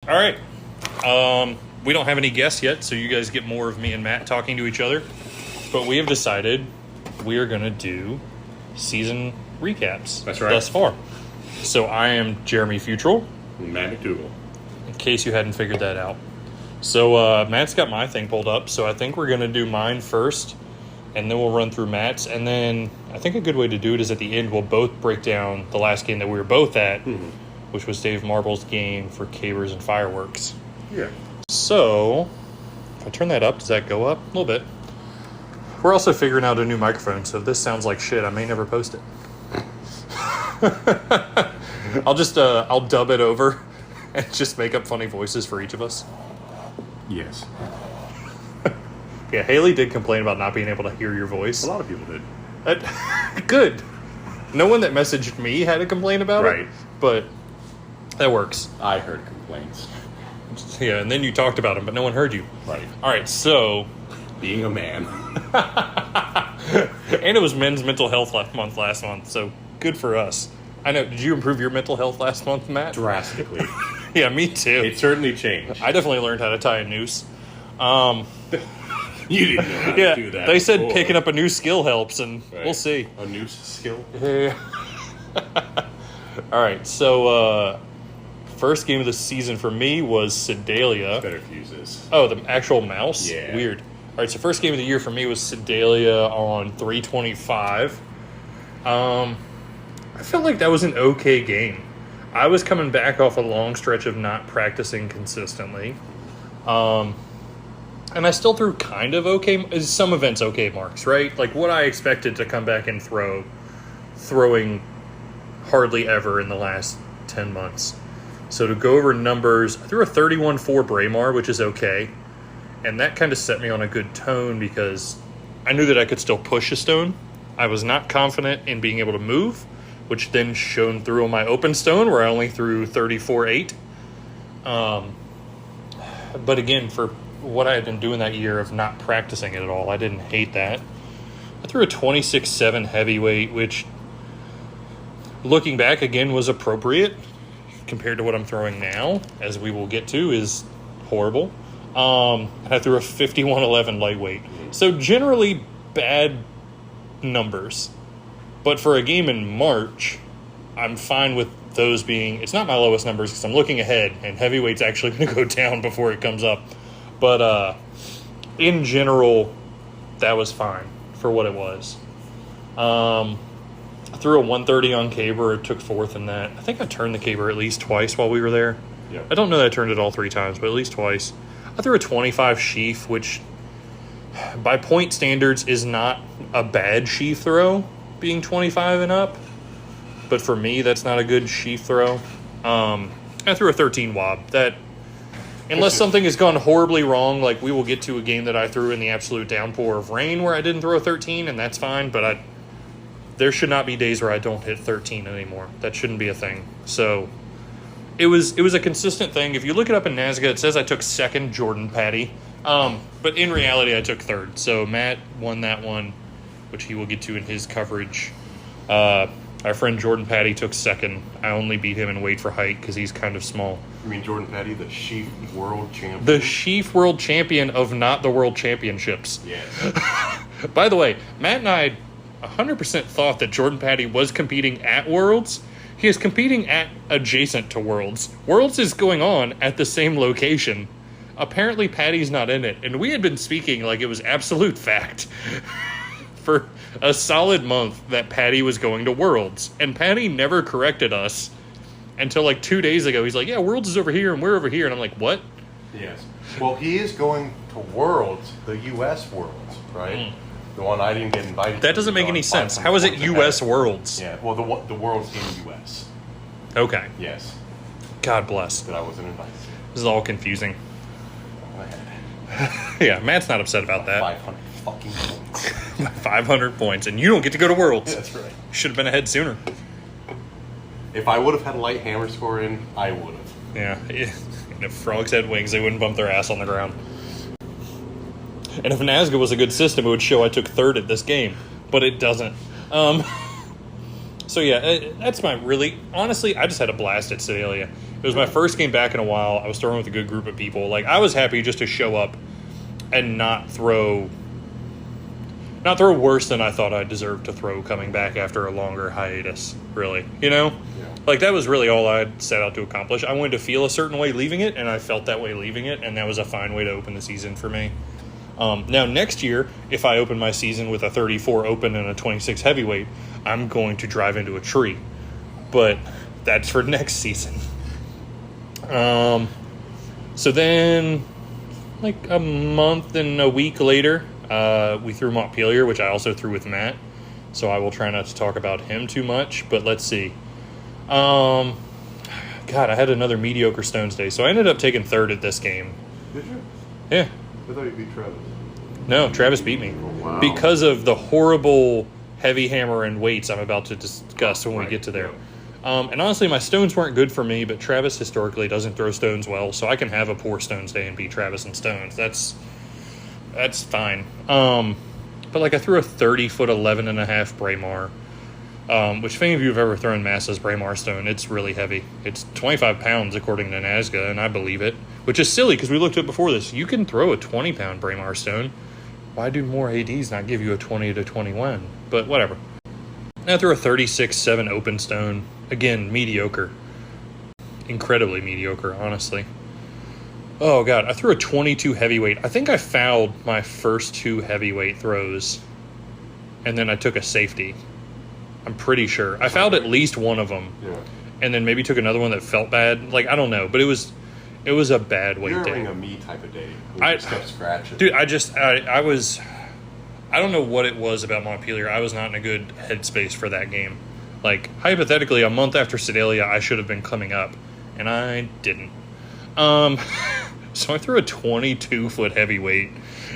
All right. We don't have any guests yet, so you guys get more of me and Matt talking to each other. But we have decided we are going to do season recaps. That's right. Thus far. So I am Jeremy Futrell, Matt McDougal. in case you hadn't figured that out. So Matt's got my thing pulled up, so I think we're going to do mine first, and then we'll run through Matt's. And then I think a good way to do it is at the end, we'll both break down the last game that we were both at, which was Dave Marble's game for Cabers and Fireworks. Yeah. So, if I turn that up, does that go up? A little bit. We're also figuring out a new microphone, so if this sounds like shit, I may never post it. I'll dub it over and just make up funny voices for each of us. Yes. Yeah, Haley did complain about not being able to hear your voice. A lot of people did. Good. No one that messaged me had to complain about Right. it, but that works. I heard complaints. Yeah, and then you talked about them, but no one heard you. Right. All right, so... Being a man. And it was Men's Mental Health last month, so good for us. I know. Did you improve your mental health last month, Matt? Drastically. Yeah, me too. It certainly changed. I definitely learned how to tie a noose. You didn't know how Yeah, to do that. they said before. picking up a new skill helps, and Right. we'll see. A noose skill? Yeah. All right, so first game of the season for me was Sedalia. Better fuses. Oh, the actual mouse? Yeah. Weird. All right, so first game of the year for me was Sedalia on 325. I felt like that was an okay game. I was coming back off a long stretch of not practicing consistently. And I still threw kind of okay, some events okay marks, right? Like what I expected to come back and throwing hardly ever in the last 10 months. So to go over numbers, I threw a 31-4 Braemar, which is okay. And that kind of set me on a good tone because I knew that I could still push a stone. I was not confident in being able to move, which then shone through on my open stone where I only threw 34-8. But again, for what I had been doing that year of not practicing it at all, I didn't hate that. I threw a 26-7 heavyweight, which looking back again was appropriate compared to what I'm throwing now, as we will get to, is horrible. And I threw a 51-11 lightweight. So generally bad numbers. But for a game in March, I'm fine with those being... It's not my lowest numbers because I'm looking ahead, and heavyweight's actually going to go down before it comes up. But in general, that was fine for what it was. I threw a 130 on Caber. It took fourth in that. I think I turned the Caber at least twice while we were there. Yep. I don't know that I turned it all three times, but at least twice. I threw a 25 sheaf, which by point standards is not a bad sheaf throw, being 25 and up. But for me, that's not a good sheaf throw. I threw a 13 wob. That, unless something has gone horribly wrong, like we will get to a game that I threw in the absolute downpour of rain where I didn't throw a 13, and that's fine. But there should not be days where I don't hit 13 anymore. That shouldn't be a thing. So it was a consistent thing. If you look it up in NASGA, it says I took second Jordan Patty. But in reality, I took third. So Matt won that one, which he will get to in his coverage. Our friend Jordan Patty took second. I only beat him in weight for height because he's kind of small. You mean Jordan Petty, the sheaf world champion? The sheaf world champion of not the world championships. Yes. By the way, Matt and I 100% thought that Jordan Patty was competing at Worlds. He is competing at adjacent to Worlds. Worlds is going on at the same location. Apparently Patty's not in it. And we had been speaking like it was absolute fact for a solid month that Patty was going to Worlds. And Patty never corrected us until like 2 days ago. He's like, yeah, Worlds is over here and we're over here. And I'm like, what? Yes. Well, he is going to Worlds, the U.S. Worlds, right? The one I didn't get invited to. That doesn't make any sense. How is it U.S. Worlds? Yeah, well, the Worlds in U.S. Okay. Yes, God bless. that I wasn't invited to. This is all confusing. I had Yeah, Matt's not upset about that. 500 fucking points. 500 points, and you don't get to go to Worlds. That's right. Should have been ahead sooner. If I would have had a light hammer score in, I would have. Yeah. And if frogs had wings, they wouldn't bump their ass on the ground. And if NASGA was a good system, it would show I took third at this game. But it doesn't. So yeah, that's my really... Honestly, I just had a blast at Sedalia. It was my first game back in a while. I was throwing with a good group of people. Like, I was happy just to show up and not throw worse than I thought I deserved to throw coming back after a longer hiatus, really. You know? Yeah. Like, that was really all I'd set out to accomplish. I wanted to feel a certain way leaving it, and I felt that way leaving it, and that was a fine way to open the season for me. Now, next year, if I open my season with a 34 open and a 26 heavyweight, I'm going to drive into a tree. But that's for next season. So then, like a month and a week later, we threw Montpelier, which I also threw with Matt. So I will try not to talk about him too much, but let's see. God, I had another mediocre Stones day. So I ended up taking third at this game. Did you? Yeah. I thought you beat Travis. No, Travis beat me. Oh, wow. Because of the horrible heavy hammer and weights I'm about to discuss when we get to there. And honestly, my stones weren't good for me, but Travis historically doesn't throw stones well, so I can have a poor stones day and beat Travis in stones. That's fine. But like I threw a 30-foot 11.5 Braemar, which if any of you have ever thrown Massa's Braemar stone, it's really heavy. It's 25 pounds according to Nazca, and I believe it, which is silly because we looked at it before this. You can throw a 20-pound Braemar stone. Why do more ADs not give you a 20 to 21? But whatever. And I threw a 36-7 open stone. Again, mediocre. Incredibly mediocre, honestly. Oh, God. I threw a 22 heavyweight. I think I fouled my first two heavyweight throws. And then I took a safety. I'm pretty sure. I fouled at least one of them. Yeah. And then maybe took another one that felt bad. Like, I don't know. But it was a bad weight You're day. having a me type of day. I just kept scratching. Dude, I don't know what it was about Montpelier. I was not in a good headspace for that game. Like, hypothetically, a month after Sedalia, I should have been coming up, and I didn't. So I threw a 22-foot heavyweight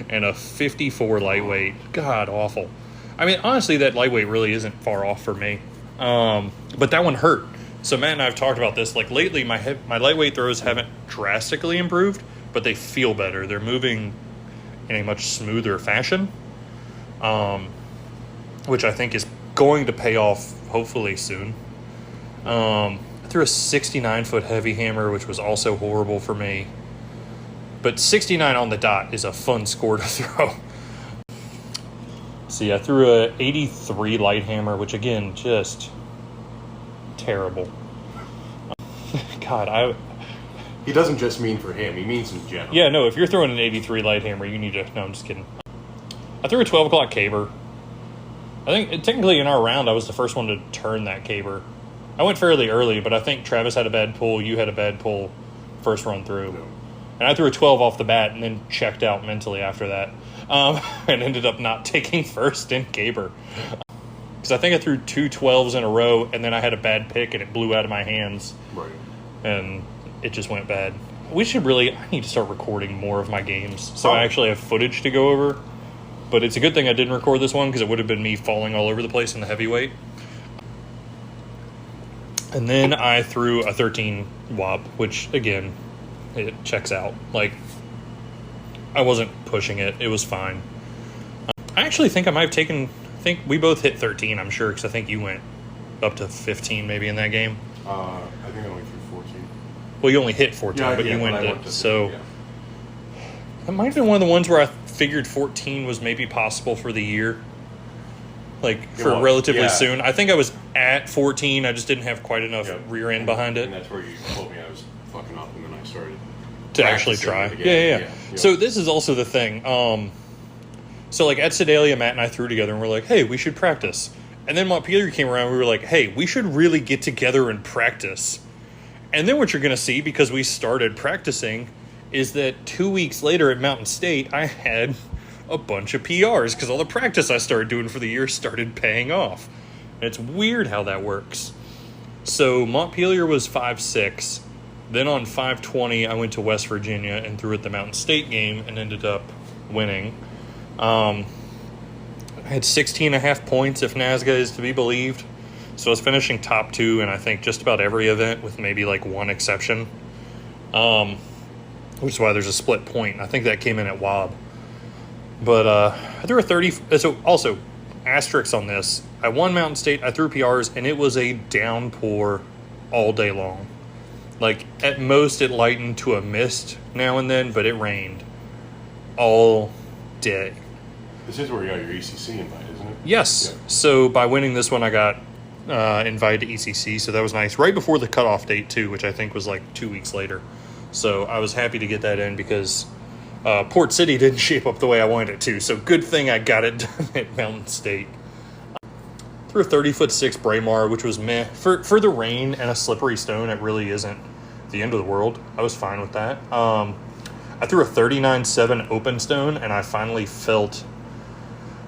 and a 54 lightweight. God, awful. I mean, honestly, that lightweight really isn't far off for me. But that one hurt. So Matt and I have talked about this. Like, lately, my lightweight throws haven't drastically improved, but they feel better. They're moving in a much smoother fashion. Which I think is going to pay off hopefully soon. I threw a 69-foot heavy hammer, which was also horrible for me. But 69 on the dot is a fun score to throw. See, I threw a 83 light hammer, which again, just terrible. God, He doesn't just mean for him. He means in general. Yeah, no, if you're throwing an 83 light hammer, you need to... No, I'm just kidding. I threw a 12 o'clock caber. I think technically in our round, I was the first one to turn that caber. I went fairly early, but I think Travis had a bad pull. You had a bad pull first run through. No. And I threw a 12 off the bat and then checked out mentally after that. And ended up not taking first in caber. Because I think I threw two 12s in a row, and then I had a bad pick, and it blew out of my hands. Right. And it just went bad. I need to start recording more of my games. So I actually have footage to go over. But it's a good thing I didn't record this one because it would have been me falling all over the place in the heavyweight. And then I threw a 13 WOP, which, again, it checks out. Like, I wasn't pushing it. It was fine. I actually think I might have taken... I think we both hit 13, I'm sure, because I think you went up to 15 maybe in that game. I think I only threw 14. Well, you only hit 14, but you went to... So, it might have been one of the ones where I figured 14 was maybe possible for the year. Like, for relatively soon. I think I was at 14. I just didn't have quite enough rear end behind it. And that's where you told me I was fucking up, and then I started to actually try. Yeah. So this is also the thing. So, like, at Sedalia, Matt and I threw together, and we're like, hey, we should practice. And then Montpelier came around, we were like, hey, we should really get together and practice. And then what you're going to see, because we started practicing, is that 2 weeks later at Mountain State, I had a bunch of PRs, because all the practice I started doing for the year started paying off. And it's weird how that works. So Montpelier was 5'6". Then on 520, I went to West Virginia and threw at the Mountain State game and ended up winning. I had 16.5 points, if Nazca is to be believed. So I was finishing top 2 in, I think, just about every event with maybe like one exception. Which is why there's a split point. I think that came in at WOB. But I threw a 30. So also, asterisks on this. I won Mountain State. I threw PRs, and it was a downpour all day long. Like, at most, it lightened to a mist now and then, but it rained all day. This is where you got your ECC invite, isn't it? Yes. Yeah. So by winning this one, I got invited to ECC, so that was nice. Right before the cutoff date, too, which I think was like 2 weeks later. So I was happy to get that in because Port City didn't shape up the way I wanted it to. So good thing I got it done at Mountain State. Threw a 30'6" Braemar, which was meh. For the rain and a slippery stone, it really isn't the end of the world. I was fine with that. I threw a 39.7 open stone, and I finally felt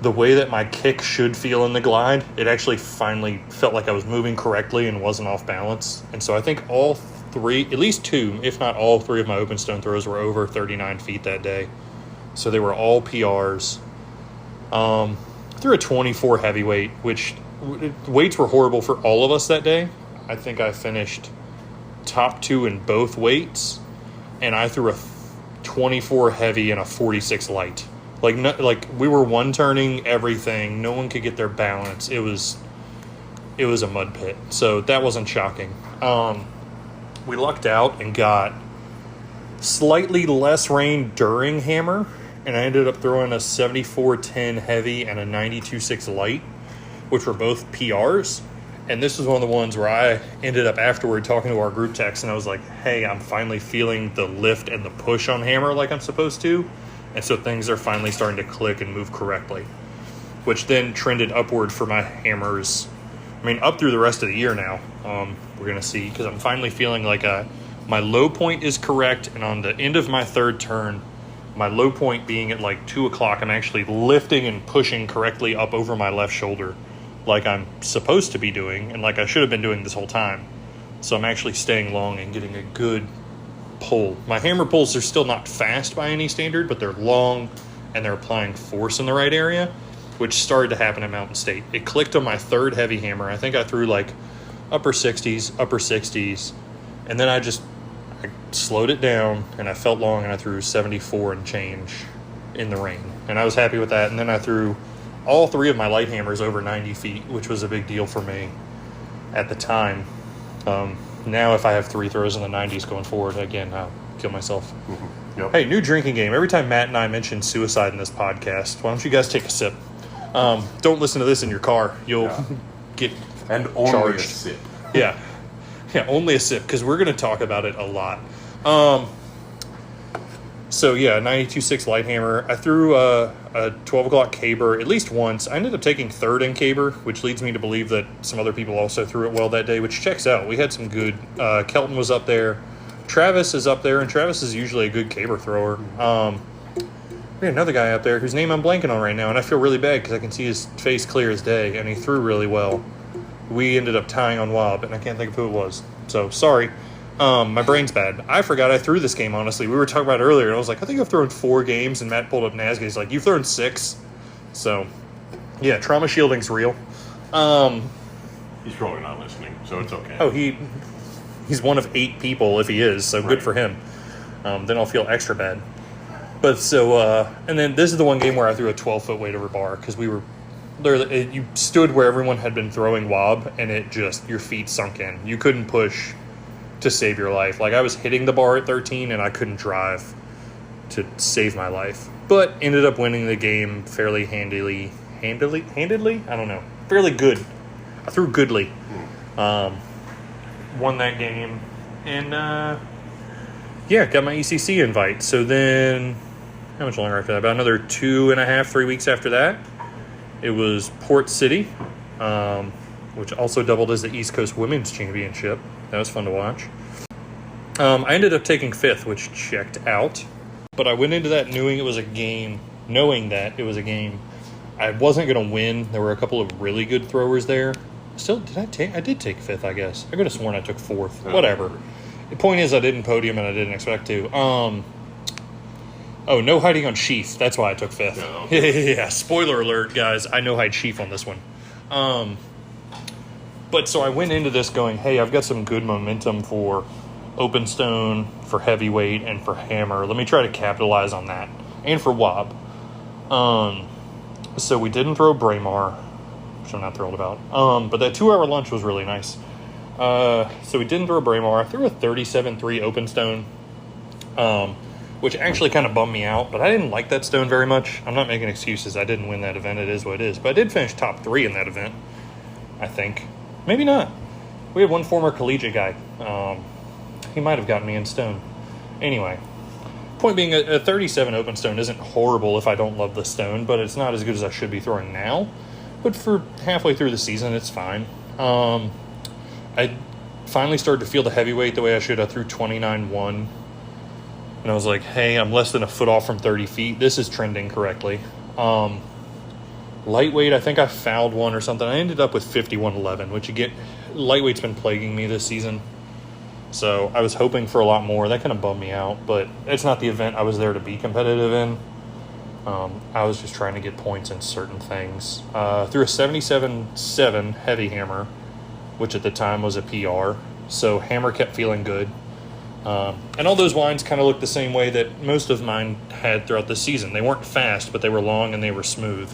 the way that my kick should feel in the glide. It actually finally felt like I was moving correctly and wasn't off balance. And so I think all three, at least two, if not all three of my open stone throws were over 39 feet that day. So they were all PRs. Threw a 24 heavyweight, which weights were horrible for all of us that day. I think I finished top two in both weights, and I threw a 24 heavy and a 46 light. Like we were one turning everything. No one could get their balance. It was a mud pit. So that wasn't shocking. We lucked out and got slightly less rain during hammer, and I ended up throwing a 74-10 heavy and a 92-6 light, which were both PRs. And this was one of the ones where I ended up afterward talking to our group text, and I was like, hey, I'm finally feeling the lift and the push on hammer like I'm supposed to. And so things are finally starting to click and move correctly, which then trended upward for my hammers. I mean, up through the rest of the year now. We're going to see, because I'm finally feeling like my low point is correct. And on the end of my third turn, my low point being at like 2 o'clock, I'm actually lifting and pushing correctly up over my left shoulder like I'm supposed to be doing and like I should have been doing this whole time. So I'm actually staying long and getting a good pull. My hammer pulls are still not fast by any standard, but they're long and they're applying force in the right area, which started to happen at Mountain State. It clicked on my third heavy hammer. I think I threw like upper 60s, and then I slowed it down and I felt long and I threw 74 and change in the rain. And I was happy with that. And then I threw all three of my light hammers over 90 feet, which was a big deal for me at the time. Now if I have three throws in the 90s going forward, again, I'll kill myself. Mm-hmm. Yep. Hey, new drinking game. Every time Matt and I mention suicide in this podcast, why don't you guys take a sip? Don't listen to this in your car. You'll get and only charged. A sip. Yeah, only a sip, because we're going to talk about it a lot. So yeah, 92.6 light hammer. I threw a 12 o'clock caber at least once. I ended up taking third in caber, which leads me to believe that some other people also threw it well that day, which checks out. We had some good. Kelton was up there. Travis is up there, and Travis is usually a good caber thrower. We had another guy up there whose name I'm blanking on right now, and I feel really bad because I can see his face clear as day, and he threw really well. We ended up tying on Wob, and I can't think of who it was. So, sorry. My brain's bad. I forgot I threw this game, honestly. We were talking about it earlier, and I was like, I think I've thrown 4 games, and Matt pulled up Nazca. He's like, you've thrown 6. So, yeah, trauma shielding's real. He's probably not listening, so it's okay. Oh, he's one of 8 people, if he is, so good for him. Then I'll feel extra bad. But so, and then this is the one game where I threw a 12-foot weight over bar, because we were literally, you stood where everyone had been throwing Wob, and it just, your feet sunk in. You couldn't push to save your life. Like, I was hitting the bar at 13, and I couldn't drive to save my life. But ended up winning the game fairly handily? I don't know. Fairly good. I threw goodly. Won that game, and yeah, got my ECC invite. So then, how much longer after that? About another 2.5, 3 weeks after that, it was Port City, which also doubled as the East Coast Women's Championship. That was fun to watch. I ended up taking 5th, which checked out. But I went into that knowing that it was a game I wasn't going to win. There were a couple of really good throwers there. Still, I did take 5th, I guess. I could have sworn I took 4th. Whatever. The point is I didn't podium and I didn't expect to. No hiding on Sheaf. That's why I took 5th. Yeah, okay. Spoiler alert, guys. I no hide Sheaf on this one. But so I went into this going, hey, I've got some good momentum for open stone, for heavyweight, and for hammer. Let me try to capitalize on that. And for Wob. So we didn't throw Braemar, which I'm not thrilled about. But that 2-hour lunch was really nice. So we didn't throw a Braemar. I threw a 37.3 open stone, which actually kind of bummed me out, but I didn't like that stone very much. I'm not making excuses. I didn't win that event. It is what it is. But I did finish top 3 in that event, I think. Maybe not. We had one former collegiate guy. He might have gotten me in stone. Anyway, point being, a 37 open stone isn't horrible if I don't love the stone, but it's not as good as I should be throwing now. But for halfway through the season, it's fine. I finally started to feel the heavyweight the way I should. I threw 29.1. And I was like, hey, I'm less than a foot off from 30 feet. This is trending correctly. Lightweight, I think I fouled one or something. I ended up with 51.11, which lightweight's been plaguing me this season. So I was hoping for a lot more. That kind of bummed me out, but it's not the event I was there to be competitive in. I was just trying to get points in certain things. Threw a 77.7 heavy hammer, which at the time was a PR. So hammer kept feeling good. And all those wines kind of looked the same way that most of mine had throughout the season. They weren't fast, but they were long and they were smooth.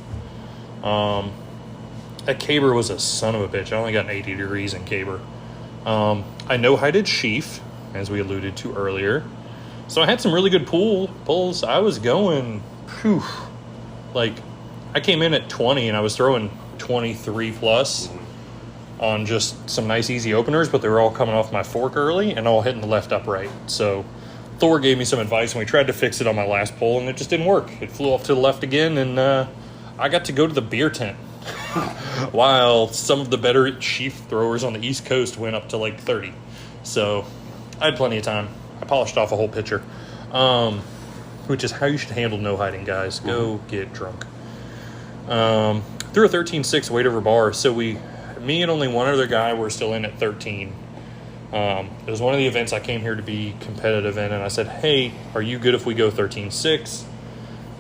That caber was a son of a bitch. I only got an 80 degrees in caber. I no-hided sheaf, as we alluded to earlier. So I had some really good pulls. I was going, like, I came in at 20 and I was throwing 23 plus on just some nice easy openers, but they were all coming off my fork early and all hitting the left upright. So Thor gave me some advice and we tried to fix it on my last pull and it just didn't work. It flew off to the left again and I got to go to the beer tent while some of the better sheaf throwers on the East Coast went up to like 30. So I had plenty of time. I polished off a whole pitcher, which is how you should handle no hiding, guys. Go get drunk. Threw a 13.6 weight over bar. So me and only one other guy were still in at 13. It was one of the events I came here to be competitive in, and I said, hey, are you good if we go 13.6?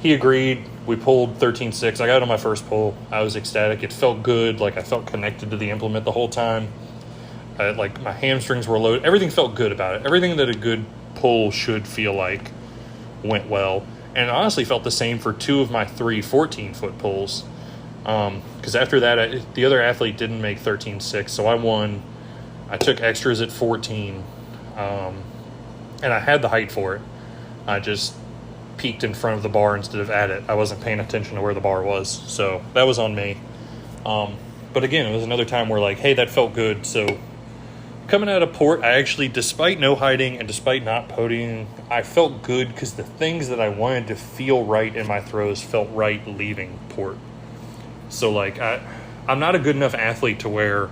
He agreed. We pulled 13.6. I got it on my first pull. I was ecstatic. It felt good. Like, I felt connected to the implement the whole time. Like, my hamstrings were loaded. Everything felt good about it. Everything that a good pull should feel like went well. And I honestly felt the same for 2 of my 3 14-foot pulls. Because after that, the other athlete didn't make 13.6, so I won. I took extras at 14, and I had the height for it. I just peaked in front of the bar instead of at it. I wasn't paying attention to where the bar was, so that was on me. But again, it was another time where, like, hey, that felt good. So coming out of port, I actually, despite no hiding and despite not podiuming, I felt good because the things that I wanted to feel right in my throws felt right leaving port. So, like, I'm not a good enough athlete to where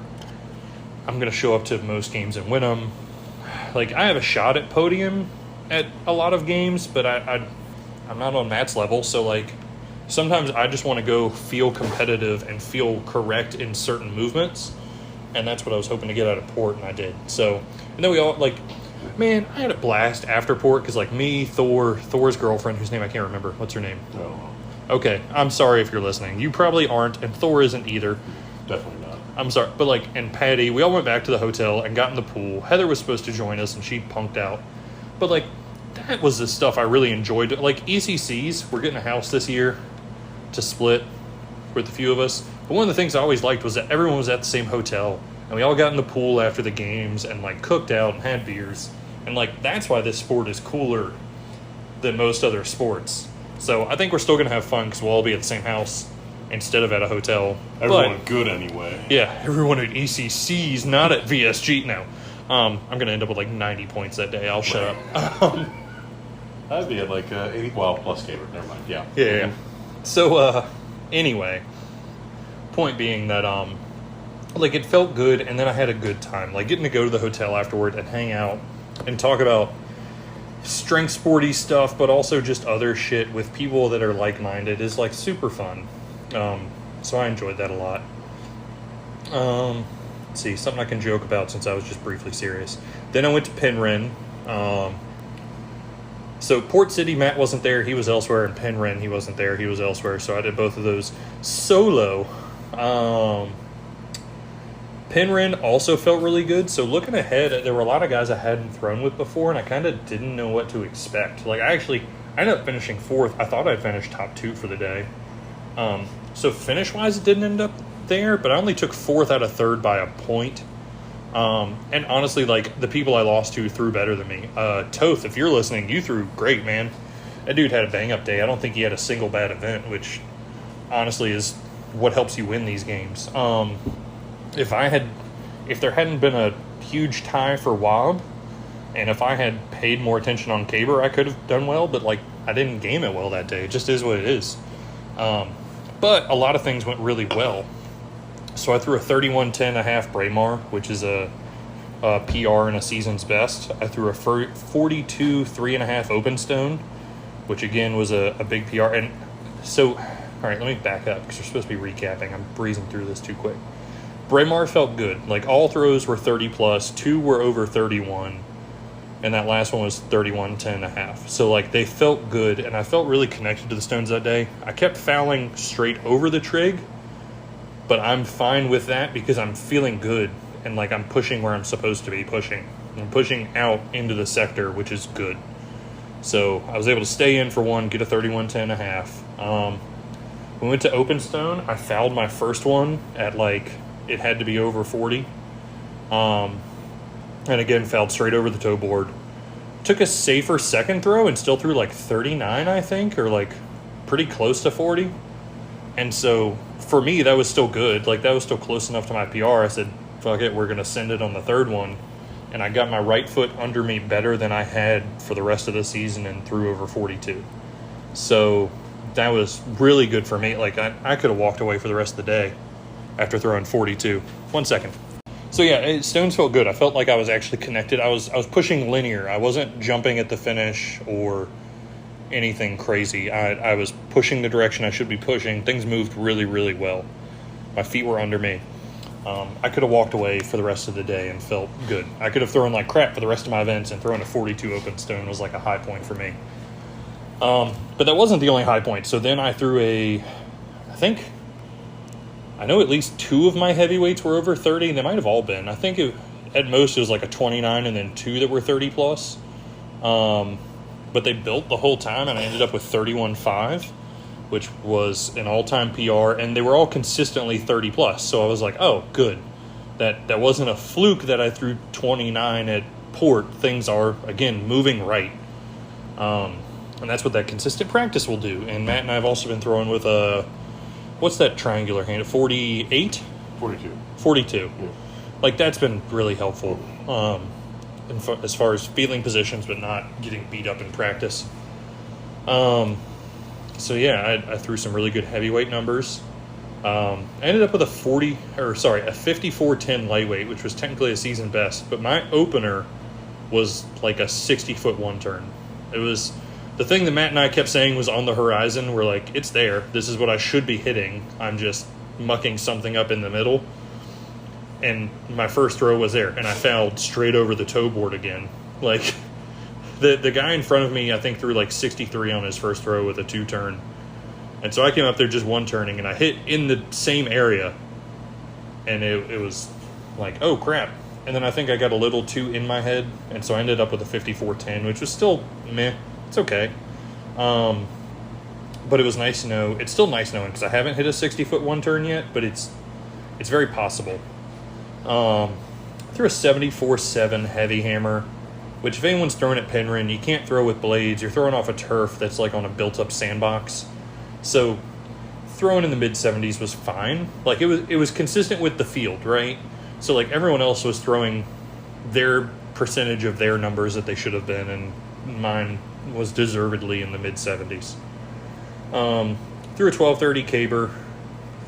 I'm going to show up to most games and win them. Like, I have a shot at podium at a lot of games, but I'm not on Matt's level. So, like, sometimes I just want to go feel competitive and feel correct in certain movements. And that's what I was hoping to get out of port, and I did. So, and then we all, like, man, I had a blast after port because, like, me, Thor's girlfriend, whose name I can't remember. What's her name? No. Okay, I'm sorry if you're listening. You probably aren't, and Thor isn't either. Definitely not. I'm sorry, but like, and Patty, we all went back to the hotel and got in the pool. Heather was supposed to join us, and she punked out. But like, that was the stuff I really enjoyed. Like, ECCs, we're getting a house this year to split with a few of us. But one of the things I always liked was that everyone was at the same hotel, and we all got in the pool after the games and like cooked out and had beers. And like, that's why this sport is cooler than most other sports. So I think we're still going to have fun because we'll all be at the same house instead of at a hotel. Everyone good anyway. Yeah, everyone at ECC's, not at VSG. No. I'm going to end up with like 90 points that day. I'll shut up. I'd be at like 80, well, plus caber. Never mind. Yeah. Yeah. So, anyway, point being that, like, it felt good, and then I had a good time. Like, getting to go to the hotel afterward and hang out and talk about strength sporty stuff, but also just other shit with people that are like-minded is like super fun. So I enjoyed that a lot. Let's see, something I can joke about since I was just briefly serious. Then I went to Penryn. So Port City, Matt wasn't there, he was elsewhere, and Penryn, he wasn't there, he was elsewhere, so I did both of those solo. Penryn also felt really good, so looking ahead, there were a lot of guys I hadn't thrown with before, and I kind of didn't know what to expect. Like, I ended up finishing 4th. I thought I'd finished top 2 for the day. So finish-wise, it didn't end up there, but I only took 4th out of 3rd by a point. And honestly, like, the people I lost to threw better than me. Toth, if you're listening, you threw great, man. That dude had a bang-up day. I don't think he had a single bad event, which honestly is what helps you win these games. If there hadn't been a huge tie for Wob, and if I had paid more attention on Caber, I could have done well, but, like, I didn't game it well that day. It just is what it is. But a lot of things went really well. So I threw a 31-10.5 Braemar, which is a PR and a season's best. I threw a 42 3.5 Openstone, which again was a big PR. And so, all right, let me back up because we're supposed to be recapping. I'm breezing through this too quick. Braemar felt good. Like, all throws were 30 plus, 2 were over 31, and that last one was 31-10.5. So, like, they felt good, and I felt really connected to the stones that day. I kept fouling straight over the trig, but I'm fine with that because I'm feeling good, and, like, I'm pushing where I'm supposed to be pushing. I'm pushing out into the sector, which is good. So I was able to stay in for one, get a 31-10.5. We went to Openstone. I fouled my first one at, like, it had to be over 40. And again, fouled straight over the toe board. Took a safer second throw and still threw like 39, I think, or like pretty close to 40. And so for me, that was still good. Like, that was still close enough to my PR. I said, fuck it, we're going to send it on the third one. And I got my right foot under me better than I had for the rest of the season and threw over 42. So that was really good for me. Like, I could have walked away for the rest of the day after throwing 42. 1 second. So yeah, stones felt good. I felt like I was actually connected. I was pushing linear. I wasn't jumping at the finish or anything crazy. I was pushing the direction I should be pushing. Things moved really, really well. My feet were under me. I could have walked away for the rest of the day and felt good. I could have thrown like crap for the rest of my events, and throwing a 42 open stone was like a high point for me. But that wasn't the only high point. So then I threw I know at least 2 of my heavyweights were over 30. They might have all been. I think at most it was like a 29 and then 2 that were 30 plus. But they built the whole time, and I ended up with 31.5, which was an all-time PR, and they were all consistently 30 plus. So I was like, oh, good. That wasn't a fluke that I threw 29 at port. Things are, again, moving right. And that's what that consistent practice will do. And Matt and I have also been throwing with what's that triangular hand? 48? 42. 42. Yeah. Like, that's been really helpful as far as feeling positions, but not getting beat up in practice. So yeah, I threw some really good heavyweight numbers. I ended up with a 54-10 lightweight, which was technically a season best, but my opener was like a 60-foot one turn. It was the thing that Matt and I kept saying was on the horizon. We're like, it's there. This is what I should be hitting. I'm just mucking something up in the middle. And my first throw was there, and I fouled straight over the toe board again. Like, the guy in front of me, I think, threw like 63 on his first throw with a 2-turn. And so I came up there just 1-turning, and I hit in the same area. And it was like, oh, crap. And then I think I got a little too in my head, and so I ended up with a 54-10, which was still meh. It's okay. But it was nice to know. It's still nice knowing, because I haven't hit a 60-foot one-turn yet, but it's very possible. I threw a 74-7 heavy hammer, which if anyone's throwing at Penryn, you can't throw with blades. You're throwing off a turf that's like on a built-up sandbox. So throwing in the mid-70s was fine. Like, it was consistent with the field, right? So, like, everyone else was throwing their percentage of their numbers that they should have been, and mine was deservedly in the mid-70s. Threw a 1230 caber.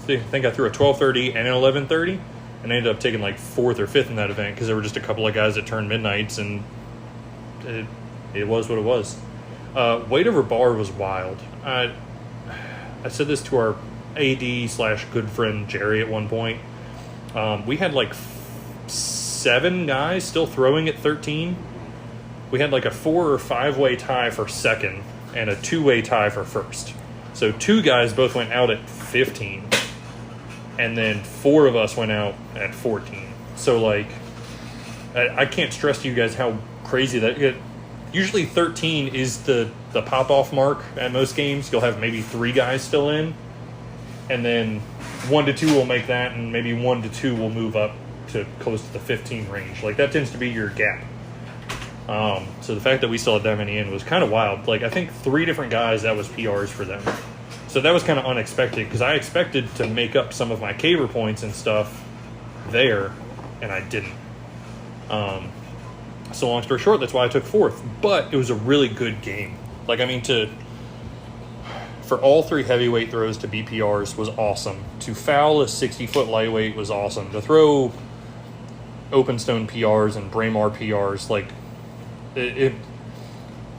I think I threw a 1230 and an 1130, and I ended up taking like 4th or 5th in that event because there were just a couple of guys that turned midnights, and it was what it was. Weight over bar was wild. I said this to our AD/good friend Jerry at one point. We had like 7 guys still throwing at 13. We had like a 4 or 5-way tie for second and a 2-way tie for first. So 2 guys both went out at 15, and then 4 of us went out at 14. So, like, I can't stress to you guys how crazy that. Usually 13 is the pop-off mark at most games. You'll have maybe 3 guys still in, and then 1 to 2 will make that, and maybe 1 to 2 will move up to close to the 15 range. Like, that tends to be your gap. So the fact that we still had that many in was kind of wild. Like, I think 3 different guys, that was PRs for them. So that was kind of unexpected, because I expected to make up some of my caber points and stuff there, and I didn't. So long story short, that's why I took 4th. But it was a really good game. Like, I mean, for all 3 heavyweight throws to be PRs was awesome. To foul a 60-foot lightweight was awesome. To throw open stone PRs and Braemar PRs, like,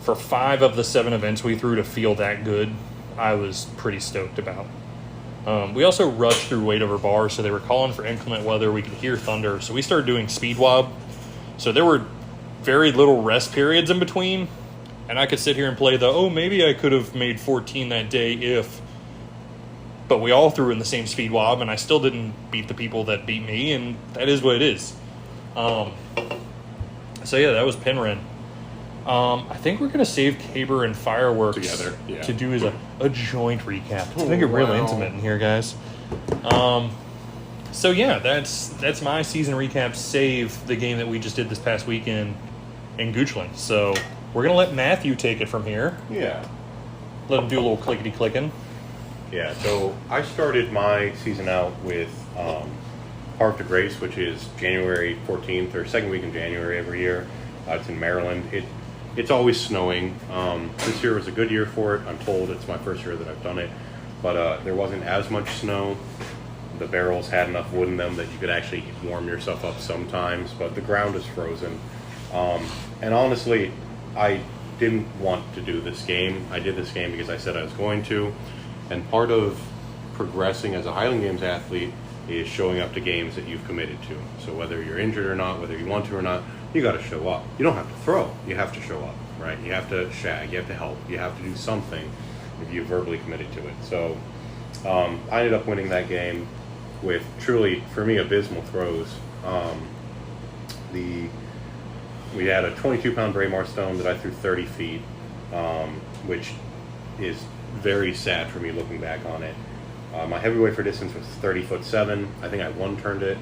for 5 of the 7 events we threw to feel that good, I was pretty stoked about. We also rushed through weight over bar, so they were calling for inclement weather. We could hear thunder, so we started doing speed wob. So there were very little rest periods in between, and I could sit here and play maybe I could have made 14 that day if, but we all threw in the same speed wob, and I still didn't beat the people that beat me, and that is what it is. So yeah, that was Penryn. I think we're going to save Caber and Fireworks Together, yeah. to do as a joint recap. It's going to get real intimate in here, guys. So yeah, that's my season recap, save the game that we just did this past weekend in Goochland. So we're going to let Matthew take it from here. Yeah. Let him do a little clickety-clicking. Yeah, so I started my season out with Park de Grace, which is January 14th or second week in January every year. It's in Maryland. It's always snowing. This year was a good year for it. I'm told it's my first year that I've done it. But there wasn't as much snow. The barrels had enough wood in them that you could actually warm yourself up sometimes, but the ground is frozen. And honestly, I didn't want to do this game. I did this game because I said I was going to. And part of progressing as a Highland Games athlete is showing up to games that you've committed to. So whether you're injured or not, whether you want to or not, you got to show up. You don't have to throw. You have to show up, right? You have to shag. You have to help. You have to do something if you verbally committed to it. So I ended up winning that game with truly, for me, abysmal throws. We had a 22-pound Braemar stone that I threw 30 feet, which is very sad for me looking back on it. My heavyweight for distance was 30'7". I think I one-turned it.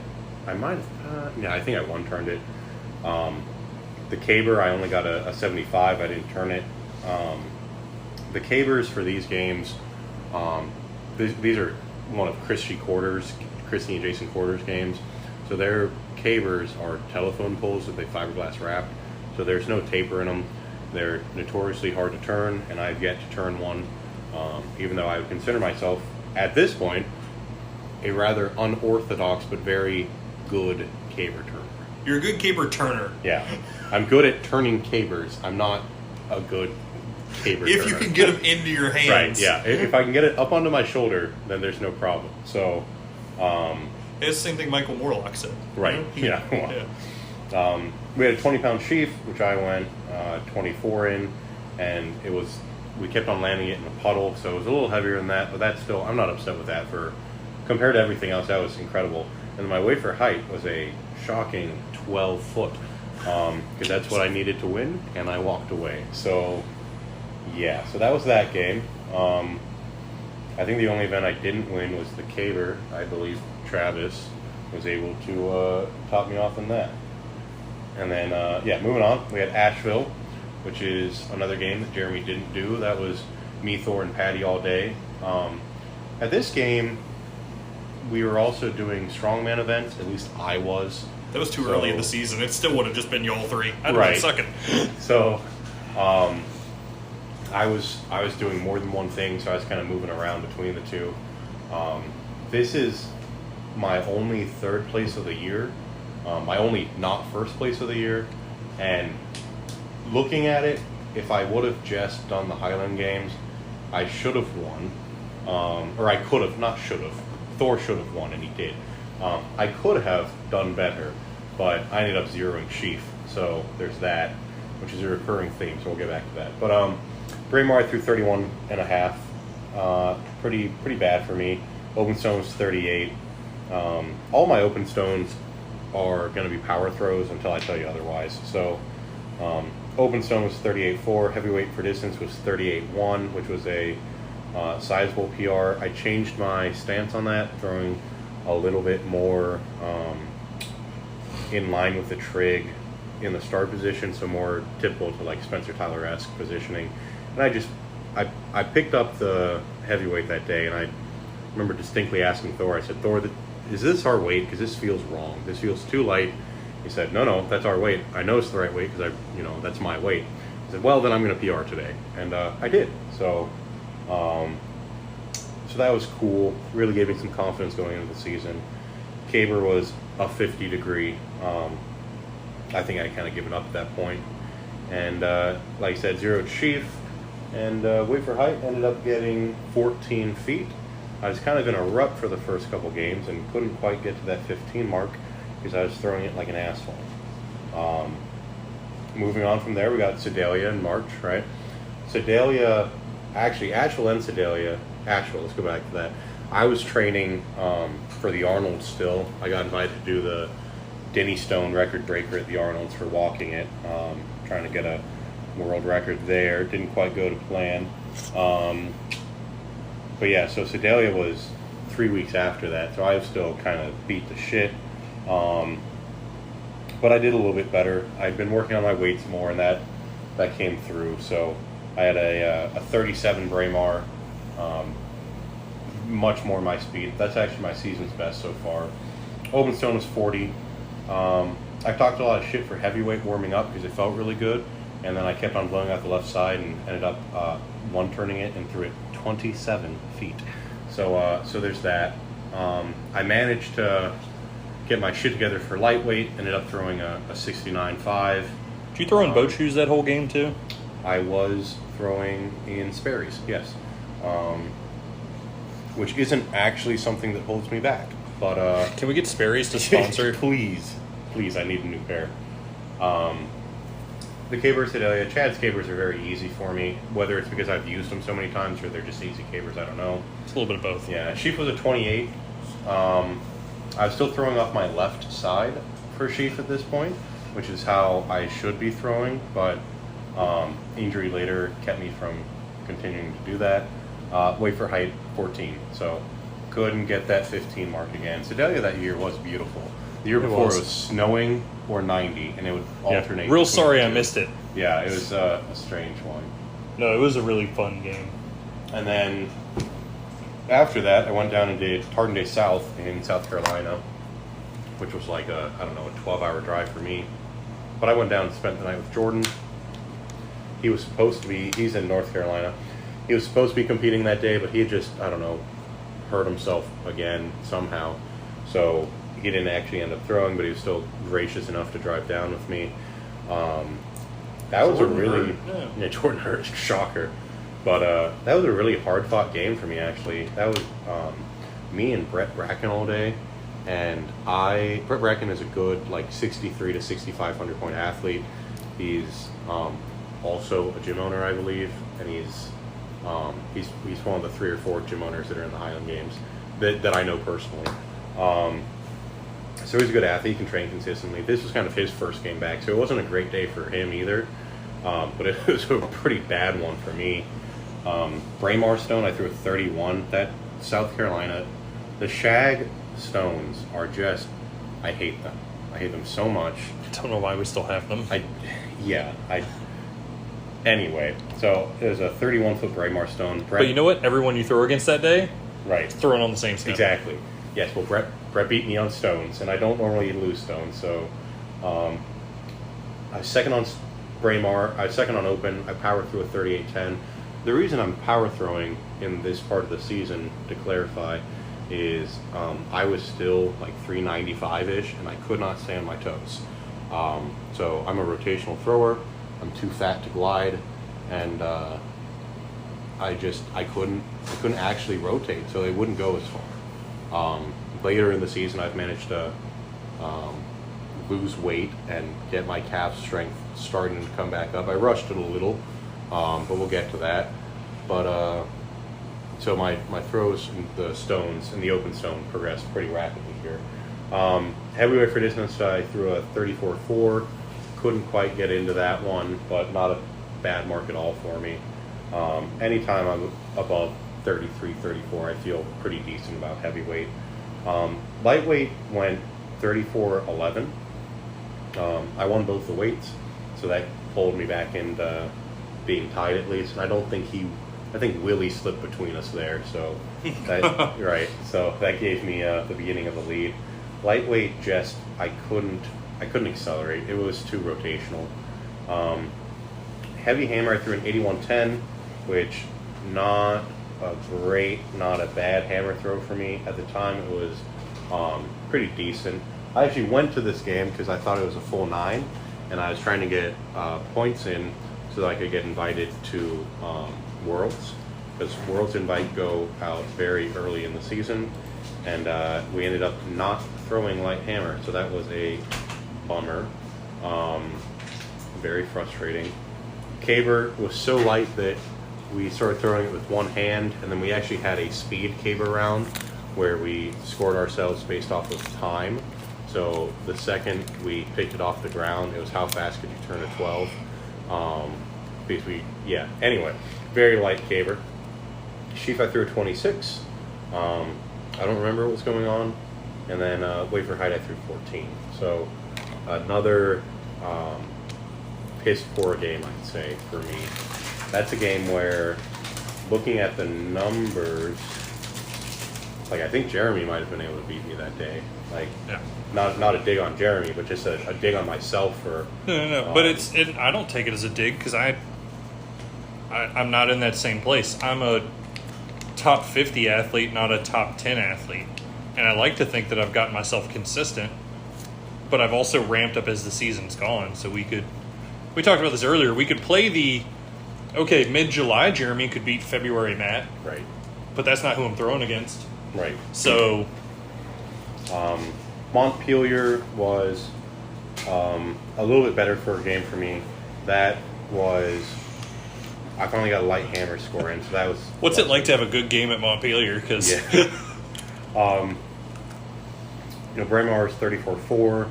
I think I one-turned it. The caber, I only got a 75. I didn't turn it. The cabers for these games, these are one of Christy and Jason Quarters games. So their cabers are telephone poles that they fiberglass wrap. So there's no taper in them. They're notoriously hard to turn, and I've yet to turn one, even though I would consider myself, at this point, a rather unorthodox but very good caber turner. You're a good caber turner. Yeah. I'm good at turning cabers. I'm not a good caber turner. If you can get them into your hands. Right, yeah. If I can get it up onto my shoulder, then there's no problem. So, it's the same thing Michael Morlock said. Right, yeah. Yeah. We had a 20-pound sheaf, which I went 24 in, and we kept on landing it in a puddle, so it was a little heavier than that, but that's still, I'm not upset with that. Compared to everything else, that was incredible. And my weight for height was a shocking 12 foot, because that's what I needed to win, and I walked away. So, yeah, so that was that game. I think the only event I didn't win was the caber. I believe Travis was able to top me off in that. And then, moving on, we had Asheville, which is another game that Jeremy didn't do. That was me, Thor, and Patty all day. At this game, we were also doing strongman events. At least I was. That was too early in the season. It still would have just been y'all three. I'd right. have been second. So, I was doing more than one thing, so I was kind of moving around between the two. This is my only third place of the year. My only not first place of the year. And looking at it, if I would have just done the Highland Games, I should have won. Or I could have, not should have. Thor should have won, and he did. I could have done better, but I ended up zeroing sheaf. So there's that, which is a recurring theme, so we'll get back to that. But Braemar threw 31 and a half. Pretty bad for me. Open stones 38. All my open stones are going to be power throws until I tell you otherwise. So open stone was 38.4. Heavyweight for distance was 38.1, which was a sizable PR. I changed my stance on that, throwing a little bit more in line with the trig in the start position, so more typical to like Spencer Tyler-esque positioning. And I picked up the heavyweight that day, and I remember distinctly asking Thor, I said, Thor, is this our weight? Because this feels wrong. This feels too light. He said, no, that's our weight. I know it's the right weight because that's my weight. I said, well, then I'm going to PR today. And I did. So that was cool. Really gave me some confidence going into the season. Caber was a 50 degree. I think I kind of given up at that point. And like I said, zeroed sheaf and weight for height ended up getting 14 feet. I was kind of in a rut for the first couple games and couldn't quite get to that 15 mark because I was throwing it like an asshole. Moving on from there, we got Sedalia in March, right? Sedalia, actually, Asheville and Sedalia, Asheville, let's go back to that. I was training for the Arnold still. I got invited to do the Denny Stone record breaker at the Arnold's for walking it, trying to get a world record there. Didn't quite go to plan. But yeah, so Sedalia was 3 weeks after that, so I was still kind of beat the shit. But I did a little bit better. I'd been working on my weights more, and that came through. So I had a 37 Braemar, much more my speed. That's actually my season's best so far. Open stone was 40. I talked a lot of shit for heavyweight warming up because it felt really good, and then I kept on blowing out the left side and ended up one-turning it and threw it 27 feet. So there's that. I managed to get my shit together for lightweight, ended up throwing a 69.5. Did you throw in boat shoes that whole game too? I was throwing in Sperry's, yes. Which isn't actually something that holds me back. But can we get Sperry's to sponsor? Please, I need a new pair. The Caber Sedalia, Chad's Cabers are very easy for me. Whether it's because I've used them so many times or they're just easy Cabers, I don't know. It's a little bit of both. Yeah, sheaf was a 28. I was still throwing off my left side for sheaf at this point, which is how I should be throwing, but injury later kept me from continuing to do that. Weight for height, 14. So couldn't get that 15 mark again. Sedalia that year was beautiful. The year before it was snowing or 90, and it would alternate. Yeah, real sorry I missed it. Yeah, it was a strange one. No, it was a really fun game. And then after that, I went down and did Tartan Day South in South Carolina, which was like a 12-hour drive for me. But I went down and spent the night with Jordan. He was supposed to be, he's in North Carolina. He was supposed to be competing that day, but he had just, hurt himself again somehow. So he didn't actually end up throwing, but he was still gracious enough to drive down with me. That was Jordan a really, hurt. Jordan hurt, shocker. But that was a really hard-fought game for me, actually. That was me and Brett Bracken all day. And Brett Bracken is a good, 6,300 to 6,500 point athlete. He's also a gym owner, I believe. And he's one of the 3 or 4 gym owners that are in the Highland Games that I know personally. So he's a good athlete, he can train consistently. This was kind of his first game back, so it wasn't a great day for him either. But it was a pretty bad one for me. Braemar stone, I threw a 31. That South Carolina, the shag stones are just, I hate them. I hate them so much. I don't know why we still have them. Anyway, so it was a 31-foot Braemar stone. But you know what? Everyone you throw against that day, right, throwing on the same stone. Exactly. Yes, well, Brett beat me on stones, and I don't normally lose stones, so I was second on Braemar, I was second on open, I powered through a 38.10. The reason I'm power throwing in this part of the season, to clarify, is I was still 395-ish, and I could not stay on my toes. So I'm a rotational thrower, I'm too fat to glide, and I couldn't actually rotate, so they wouldn't go as far. Later in the season, I've managed to lose weight and get my calf strength starting to come back up. I rushed it a little, but we'll get to that. But so my throws and the stones and the open stone progressed pretty rapidly here. Heavyweight for distance, I threw a 34.4. Couldn't quite get into that one, but not a bad mark at all for me. Anytime I'm above 33, 34, I feel pretty decent about heavyweight. Lightweight went 34.11. I won both the weights, so that pulled me back into being tied at least. And I think Willie slipped between us there, so that right. So that gave me the beginning of the lead. Lightweight, I couldn't accelerate. It was too rotational. Heavy hammer, I threw an 8110, which not a bad hammer throw for me at the time. It was pretty decent. I actually went to this game because I thought it was a full 9, and I was trying to get points in so that I could get invited to Worlds, because Worlds invite go out very early in the season, and we ended up not throwing light hammer, so that was a bummer. Very frustrating. Caber was so light that we started throwing it with one hand, and then we actually had a speed caber round where we scored ourselves based off of time. So the second we picked it off the ground, it was how fast could you turn a 12. Anyway, very light caber. Sheaf, I threw a 26. I don't remember what was going on. And then wafer height, I threw 14. So another piss poor game, I'd say, for me. That's a game where, looking at the numbers, I think Jeremy might have been able to beat me that day. Not a dig on Jeremy, but just a dig on myself for. No. But I don't take it as a dig because I'm not in that same place. I'm a top 50 athlete, not a top 10 athlete, and I like to think that I've gotten myself consistent. But I've also ramped up as the season's gone. So we talked about this earlier. We could play mid-July Jeremy could beat February Matt. Right. But that's not who I'm throwing against. Right. So. Montpelier was a little bit better for a game for me. That was. I finally got a light hammer score in, so that was. What's it like to have a good game at Montpelier? Because. Yeah. Braemar's 34-4.